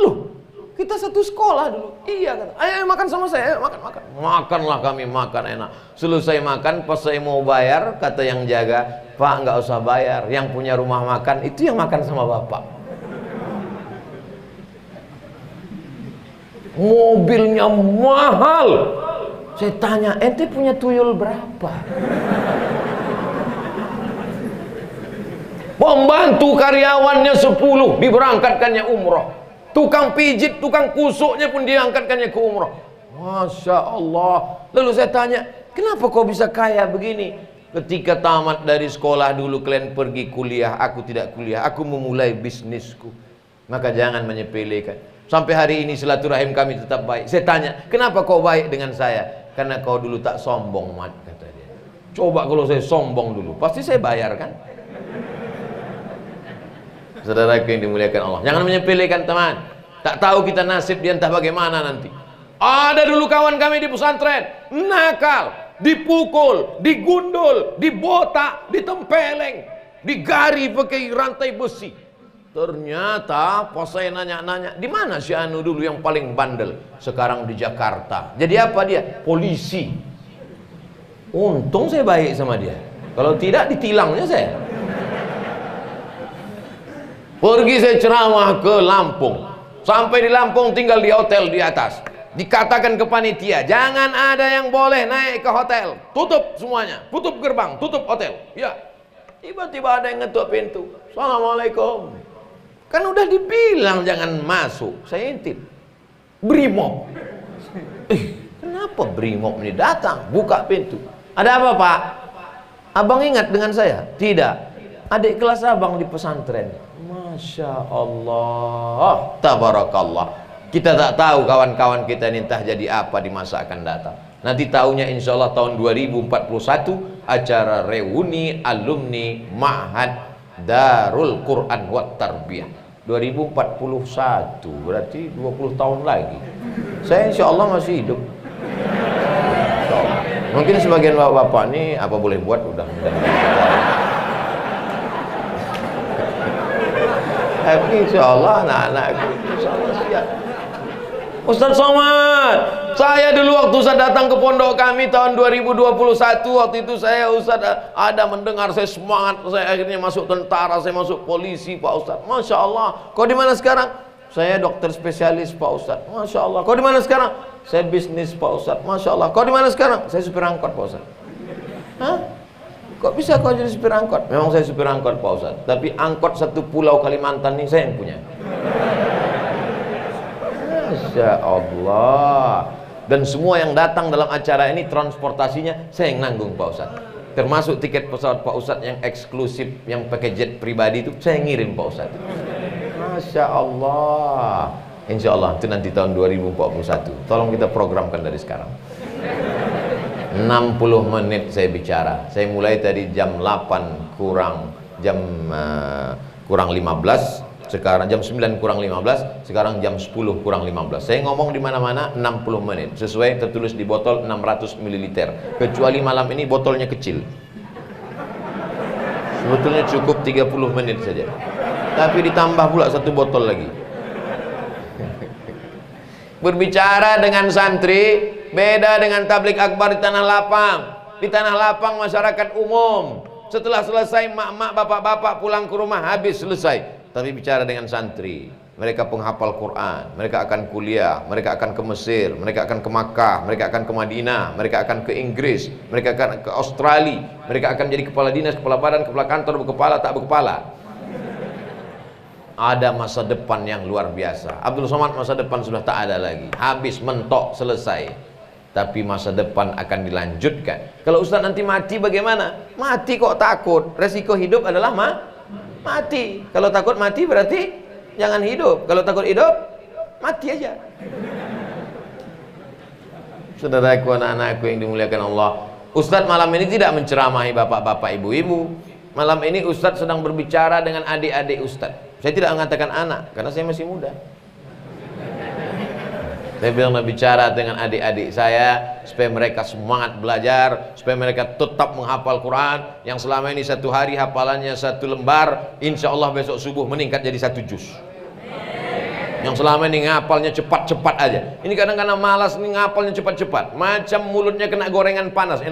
loh kita satu sekolah dulu, iya kan, ayo makan sama saya, ayo makan. Makanlah kami, makan enak. Selesai makan, pas saya mau bayar, kata yang jaga, Pak nggak usah bayar, yang punya rumah makan itu yang makan sama bapak. Mobilnya mahal. Saya tanya, ente punya tuyul berapa? Pembantu karyawannya 10 diberangkatkannya umroh. Tukang pijit, tukang kusuknya pun diangkatkannya ke umroh. Masya Allah. Lalu saya tanya, kenapa kau bisa kaya begini? Ketika tamat dari sekolah dulu kalian pergi kuliah, aku tidak kuliah, aku memulai bisnisku. Maka jangan menyepelekan. Sampai hari ini silaturahim kami tetap baik. Saya tanya, kenapa kau baik dengan saya? Karena kau dulu tak sombong, Mat, kata dia. Coba kalau saya sombong dulu, pasti saya bayar kan? Saudaraku yang dimuliakan Allah, jangan menyepelekan teman. Tak tahu kita nasib dia entah bagaimana nanti. Ada dulu kawan kami di pesantren, nakal, dipukul, digundul, dibotak, ditempeleng, digari pakai rantai besi. Ternyata pas saya nanya-nanya, di mana si Anu dulu yang paling bandel? Sekarang di Jakarta. Jadi apa dia? Polisi. Untung saya baik sama dia. Kalau tidak ditilangnya saya. Pergi saya ceramah ke Lampung. Sampai di Lampung tinggal di hotel di atas. Dikatakan ke panitia, jangan ada yang boleh naik ke hotel. Tutup semuanya, tutup gerbang, tutup hotel. Ya. Tiba-tiba ada yang ngetuk pintu. Assalamualaikum. Kan udah dibilang jangan masuk. Saya intip. Brimob. Kenapa Brimob ini datang? Buka pintu. Ada apa, Pak? Abang ingat dengan saya? Tidak. Adik kelas abang di pesantren. Masya Allah. Tabarakallah. Kita tak tahu kawan-kawan kita ini entah jadi apa di masa akan datang. Nanti tahunnya insya Allah tahun 2041 acara reuni alumni Ma'had Darul Quran wa Tarbiyah. 2041 berarti 20 tahun lagi. Saya insya Allah masih hidup. Mungkin sebagian bapak-bapak ini apa boleh buat udah. Tapi insya Allah anak-anakku insya Allah siap. Ustaz Somad, saya dulu waktu Ustaz datang ke pondok kami tahun 2021, waktu itu saya Ustaz ada mendengar, saya semangat, saya akhirnya masuk tentara, saya masuk polisi Pak Ustaz. Masya Allah. Kau di mana sekarang? Saya dokter spesialis Pak Ustaz. Masya Allah. Kau di mana sekarang? Saya bisnis Pak Ustaz. Masya Allah. Kau di mana sekarang? Saya supir angkot Pak Ustaz. Hah? Kok bisa kau jadi supir angkot? Memang saya supir angkot Pak Ustaz. Tapi angkot satu pulau Kalimantan ini saya yang punya. Masya Allah. Dan semua yang datang dalam acara ini transportasinya saya yang nanggung Pak Ustaz. Termasuk tiket pesawat Pak Ustaz yang eksklusif, yang pakai jet pribadi itu saya ngirim Pak Ustaz. Masya Allah. Insya Allah itu nanti tahun 2041. Tolong kita programkan dari sekarang. 60 menit saya bicara. Saya mulai tadi jam 8 kurang kurang 15. Sekarang jam 9 kurang 15, sekarang jam 10 kurang 15. Saya ngomong di mana-mana 60 menit. Sesuai tertulis di botol 600 ml. Kecuali malam ini botolnya kecil. Sebetulnya cukup 30 menit saja. Tapi ditambah pula satu botol lagi. Berbicara dengan santri beda dengan tablik akbar di Tanah Lapang. Di Tanah Lapang masyarakat umum. Setelah selesai mak-mak, bapak-bapak pulang ke rumah habis selesai. Tapi bicara dengan santri, mereka penghafal Quran, mereka akan kuliah, mereka akan ke Mesir, mereka akan ke Makkah, mereka akan ke Madinah, mereka akan ke Inggris, mereka akan ke Australia, mereka akan jadi kepala dinas, kepala badan, kepala kantor, berkepala, tak berkepala. Ada masa depan yang luar biasa. Abdul Somad masa depan sudah tak ada lagi, habis, mentok, selesai. Tapi masa depan akan dilanjutkan. Kalau Ustaz nanti mati bagaimana? Mati kok takut? Resiko hidup adalah mati. Kalau takut mati berarti jangan hidup. Kalau takut hidup, mati aja. Saudaraku, anak-anakku yang dimuliakan Allah, Ustadz malam ini tidak menceramahi bapak-bapak, ibu-ibu. Malam ini Ustadz sedang berbicara dengan adik-adik Ustadz. Saya tidak mengatakan anak, karena saya masih muda. Saya bilang bicara dengan adik-adik saya supaya mereka semangat belajar, supaya mereka tetap menghafal Quran. Yang selama ini satu hari hafalannya satu lembar, insya Allah besok subuh meningkat jadi satu juz. Yang selama ini ngapalnya cepat-cepat aja, ini kadang-kadang malas nih ngapalnya cepat-cepat, macam mulutnya kena gorengan panas.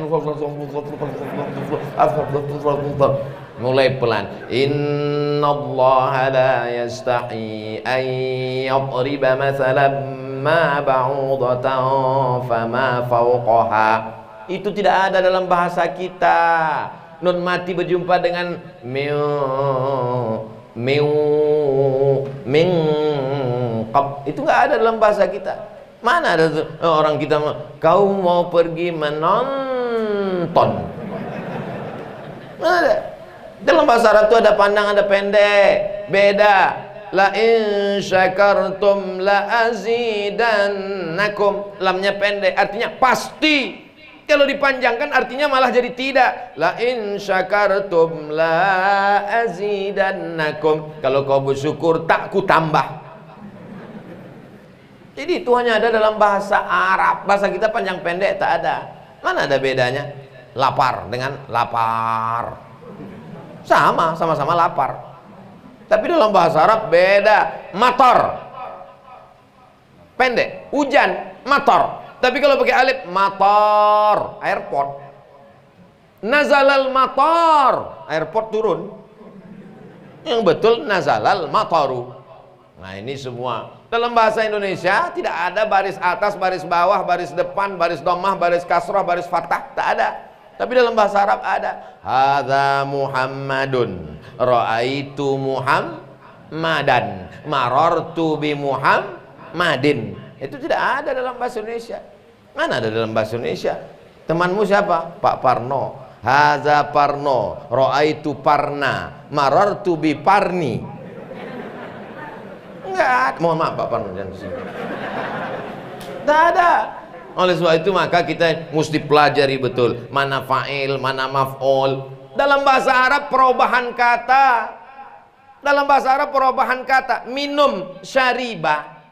Mulai pelan. Innallaha la yastahi an yadriba mathalan ma ba'udatan fama fawqaha. Itu tidak ada dalam bahasa kita. Nun mati berjumpa dengan itu nggak ada dalam bahasa kita. Mana ada orang kita kau mau pergi menonton? Mana ada? Dalam bahasa Arab itu ada panjang, ada pendek, beda. La in syakartum la azidannakum. Lamnya pendek artinya pasti. Kalau dipanjangkan artinya malah jadi tidak. La in syakartum la azidannakum. Kalau kau bersyukur tak ku tambah. Jadi itu hanya ada dalam bahasa Arab. Bahasa kita panjang pendek tak ada. Mana ada bedanya? Lapar dengan lapar. Sama-sama lapar. Tapi dalam bahasa Arab beda. Matar, pendek. Hujan, matar. Tapi kalau pakai alif, matar, airport. Nazalal matar, airport turun. Yang betul nazalal mataru. Nah ini semua dalam bahasa Indonesia tidak ada baris atas, baris bawah, baris depan, baris dhammah, baris kasrah, baris fathah, tak ada. Tapi dalam bahasa Arab ada. Hadza Muhammadun, ra'aitu Muhammadan, marartu bi Muhammadin. Itu tidak ada dalam bahasa Indonesia. Mana ada dalam bahasa Indonesia? Temanmu siapa? Pak Parno. Hadza Parno, ra'aitu Parna, marartu bi Parni. Enggak, mohon maaf Pak Parno, jangan sini. Tidak ada. Oleh sebab itu maka kita mesti pelajari betul mana fa'il, mana maf'ul. Dalam bahasa Arab perubahan kata. Dalam bahasa Arab perubahan kata. Minum, syariba.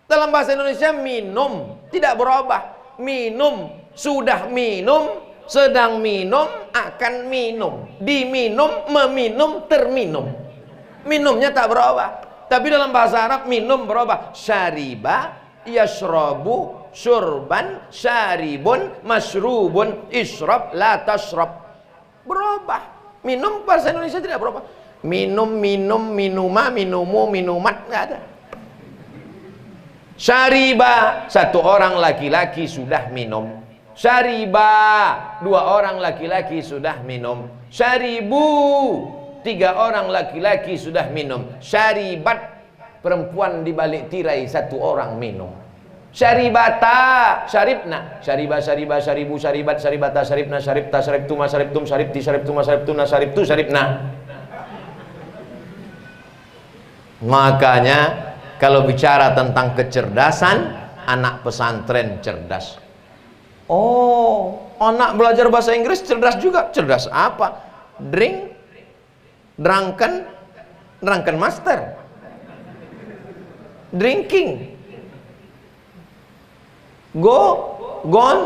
Dalam bahasa Indonesia minum tidak berubah. Minum, sudah minum, sedang minum, akan minum, diminum, meminum, terminum. Minumnya tak berubah. Tapi dalam bahasa Arab minum berubah. Syariba, yashrabu, syurban, syaribun, masyrubun, isyrab, la tasyrab. Berubah. Minum bahasa Indonesia tidak berubah. Minum, minum, minuma, minumu, minumat, nggak ada. Syariba, satu orang laki-laki sudah minum. Syariba, dua orang laki-laki sudah minum. Syaribu, tiga orang laki-laki sudah minum. Syaribat, perempuan di balik tirai satu orang minum. Syaribata, syaribna, syariba, syariba, syaribu, syaribat, syaribata, syaribna, syaribta, syaribtuma, syaribtum, syaribti, syaribtuma, syaribtuna, syaribtu, syaribna. Makanya kalau bicara tentang kecerdasan, anak pesantren cerdas. Oh, anak belajar bahasa Inggris cerdas juga. Cerdas apa? Drunken master. Drinking. Gone,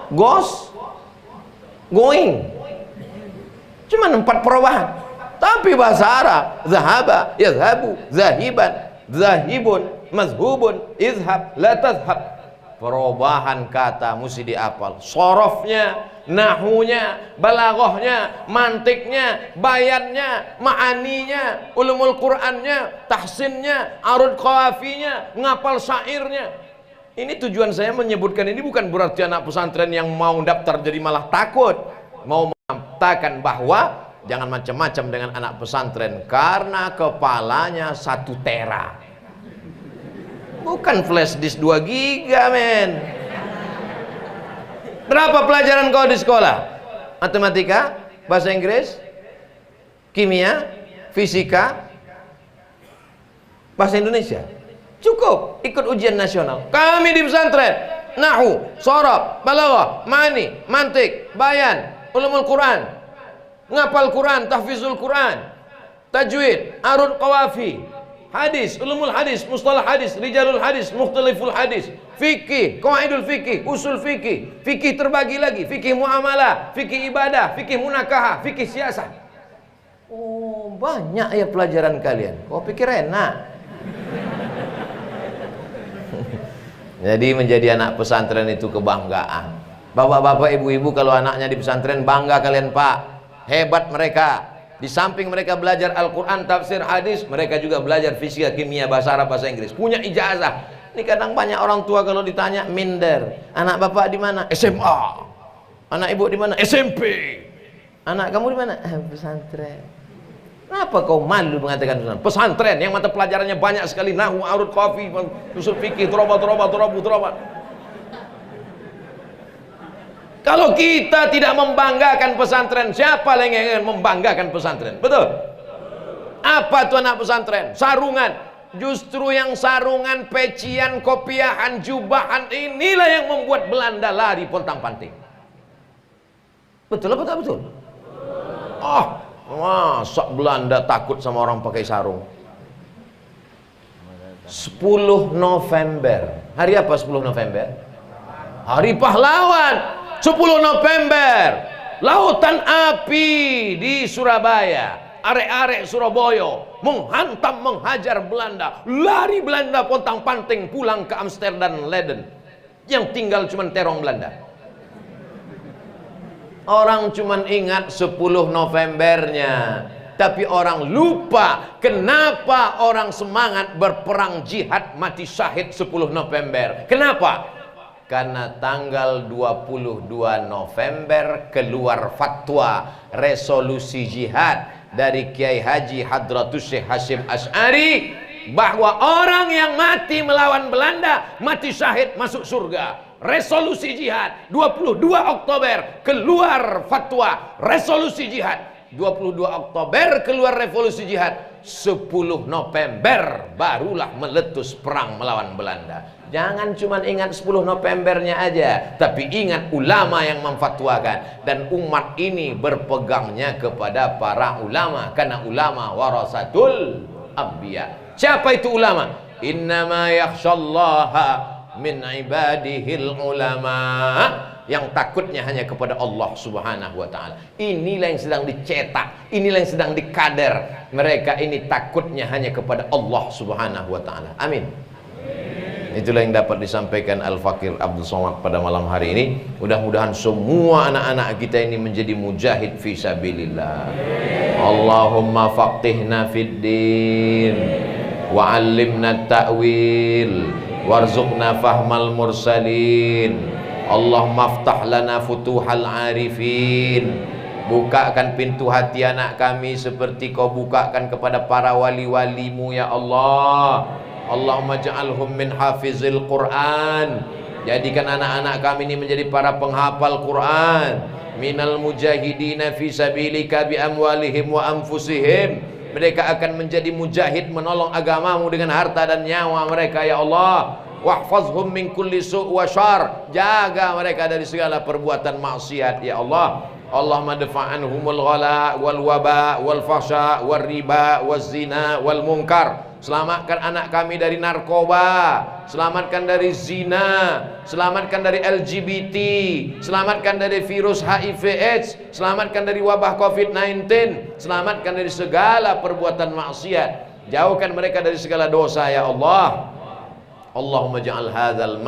goes, going. Cuma 4 perubahan. Tapi bahasa Arab, zahaba, yazhabu, zahiban, zahibun, mazhubun, izhab, la tazhab. Perubahan kata mesti dihafal. Sorofnya, nahunya, balaghahnya, mantiknya, bayannya, ma'aninya, ulumul Qur'annya, tahsinnya, arud qawafinya, ngapal syairnya. Ini tujuan saya menyebutkan ini bukan berarti anak pesantren yang mau daftar jadi malah takut. Mau mengatakan bahwa jangan macam-macam dengan anak pesantren karena kepalanya 1 tera. Bukan flash disk 2 giga, men. Berapa pelajaran kau di sekolah? Matematika, bahasa Inggris, kimia, fisika, bahasa Indonesia. Cukup ikut ujian nasional. Kami di pesantren, nahu, sorob, balaghah, mani, mantik, bayan, ulumul Quran, ngapal Quran, tahfizul Quran, tajwid, arud qawafi, hadis, ulumul hadis, mustalah hadis, rijalul hadis, mukhtaliful hadis, fikih, qawaidul fikih, usul fikih, fikih terbagi lagi, fikih muamalah, fikih ibadah, fikih munakahah, fikih siasah. Oh, banyak ya pelajaran kalian. Kau pikir enak? Jadi menjadi anak pesantren itu kebanggaan. Bapak-bapak, ibu-ibu, kalau anaknya di pesantren bangga kalian, Pak. Hebat mereka. Di samping mereka belajar Al-Quran, tafsir, hadis, mereka juga belajar fisika, kimia, bahasa Arab, bahasa Inggris. Punya ijazah. Ini kadang banyak orang tua kalau ditanya minder. Anak bapak di mana? SMA. Anak ibu di mana? SMP. Anak kamu di mana? Pesantren. Kenapa kau malu mengatakan pesantren? Pesantren yang mata pelajarannya banyak sekali, nahwu, arud, qawafi, usul fikih, turabat. Kalau kita tidak membanggakan pesantren, siapa yang ingin membanggakan pesantren? Betul? Apa itu anak pesantren? Sarungan. Justru yang sarungan, pecian, kopiahan, jubahan, inilah yang membuat Belanda lari pontang-panting. Betul apa tak betul? Oh, masa Belanda takut sama orang pakai sarung? 10 November. Hari apa 10 November? Hari pahlawan. 10 November. Lautan api di Surabaya. arek-arek Surabaya menghantam, menghajar Belanda, lari Belanda pontang-panting pulang ke Amsterdam, Leiden, yang tinggal cuman terong Belanda. Orang cuman ingat 10 Novembernya, tapi orang lupa kenapa orang semangat berperang jihad mati syahid 10 November. Kenapa? Karena tanggal 22 November keluar fatwa resolusi jihad dari Kiai Haji Hadratus Syekh Hasyim Asy'ari bahwa orang yang mati melawan Belanda mati syahid masuk surga. Resolusi jihad 22 Oktober keluar fatwa resolusi jihad. 22 Oktober keluar revolusi jihad, 10 November barulah meletus perang melawan Belanda. Jangan cuma ingat 10 Novembernya aja, tapi ingat ulama yang memfatwakan. Dan umat ini berpegangnya kepada para ulama, karena ulama warasatul anbiya. Siapa itu ulama? Innama yakhshallaha min ibadihil ulama, yang takutnya hanya kepada Allah Subhanahu wa ta'ala. Inilah yang sedang dicetak, inilah yang sedang dikader. Mereka ini takutnya hanya kepada Allah Subhanahu wa ta'ala. Amin. Itulah yang dapat disampaikan Al-Fakir Abdul Somad pada malam hari ini. Mudah-mudahan semua anak-anak kita ini menjadi mujahid fi sabilillah. Allahumma faqihna fid din wa 'allimna ta'wil warzuqna fahmal mursalin. Allahumma aftah lana futuhal arifin. Bukakan pintu hati anak kami seperti kau bukakan kepada para wali-walimu ya Allah. Allahumma ja'alhum min hafizil Quran. Jadikan anak-anak kami ini menjadi para penghafal Quran. Minal mujahidina fi sabilika bi amwalihim wa anfusihim. Mereka akan menjadi mujahid menolong agamamu dengan harta dan nyawa mereka ya Allah. Wahfazhum min kulli su' wa syar. Jaga mereka dari segala perbuatan maksiat ya Allah. Allahumma dafa'anhumul ghala wal waba wal fahsya wal riba waz zina wal munkar. Selamatkan anak kami dari narkoba, selamatkan dari zina, selamatkan dari LGBT, selamatkan dari virus HIV AIDS, selamatkan dari wabah COVID-19, selamatkan dari segala perbuatan maksiat. Jauhkan mereka dari segala dosa ya Allah. Allahumma ja'al hadzal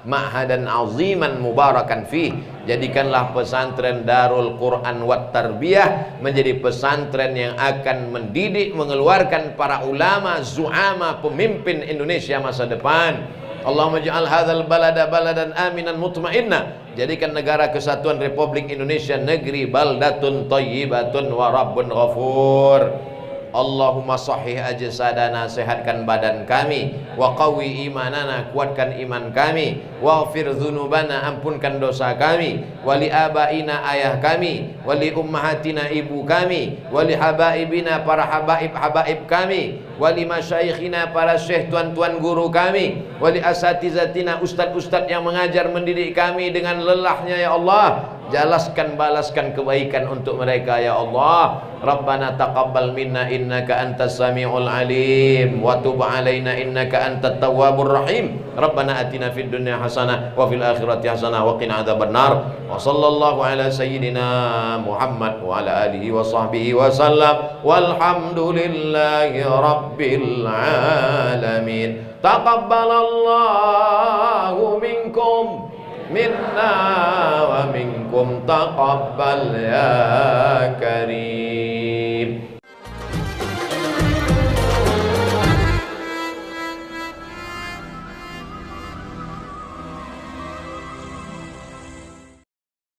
ma'hadan 'aziman mubarakan fih. Jadikanlah pesantren Darul Quran wat Tarbiyah menjadi pesantren yang akan mendidik, mengeluarkan para ulama, zu'ama, pemimpin Indonesia masa depan. Allahumma ja'al hadzal balada baladan aminan mutmainna. Jadikan negara kesatuan Republik Indonesia negeri baldatun thayyibatun wa rabbun ghafur. Allahumma sahih ajsadana, sehatkan badan kami, wa qawi imanana, kuatkan iman kami, waghfir dzunubana, ampunkan dosa kami, wali abaina, ayah kami, wali ummahatina, ibu kami, wali habaibina, para habaib kami, wali masyayikhina, para syekh tuan-tuan guru kami, wali asatizatina, ustad-ustad yang mengajar mendidik kami dengan lelahnya ya Allah. Balaskan kebaikan untuk mereka ya Allah. Rabbana taqabbal minna innaka antas samiul alim wa tub alaina innaka antat tawwabur rahim. Rabbana atina fid dunya hasanah wa fil akhirati hasanah wa qina adzabannar. Wa sallallahu ala sayyidina Muhammad wa ala alihi wa sahbihi wa sallam. Walhamdulillahi rabbil alamin. Taqabbalallahu minkum minna wa minkum taqabbal ya karim.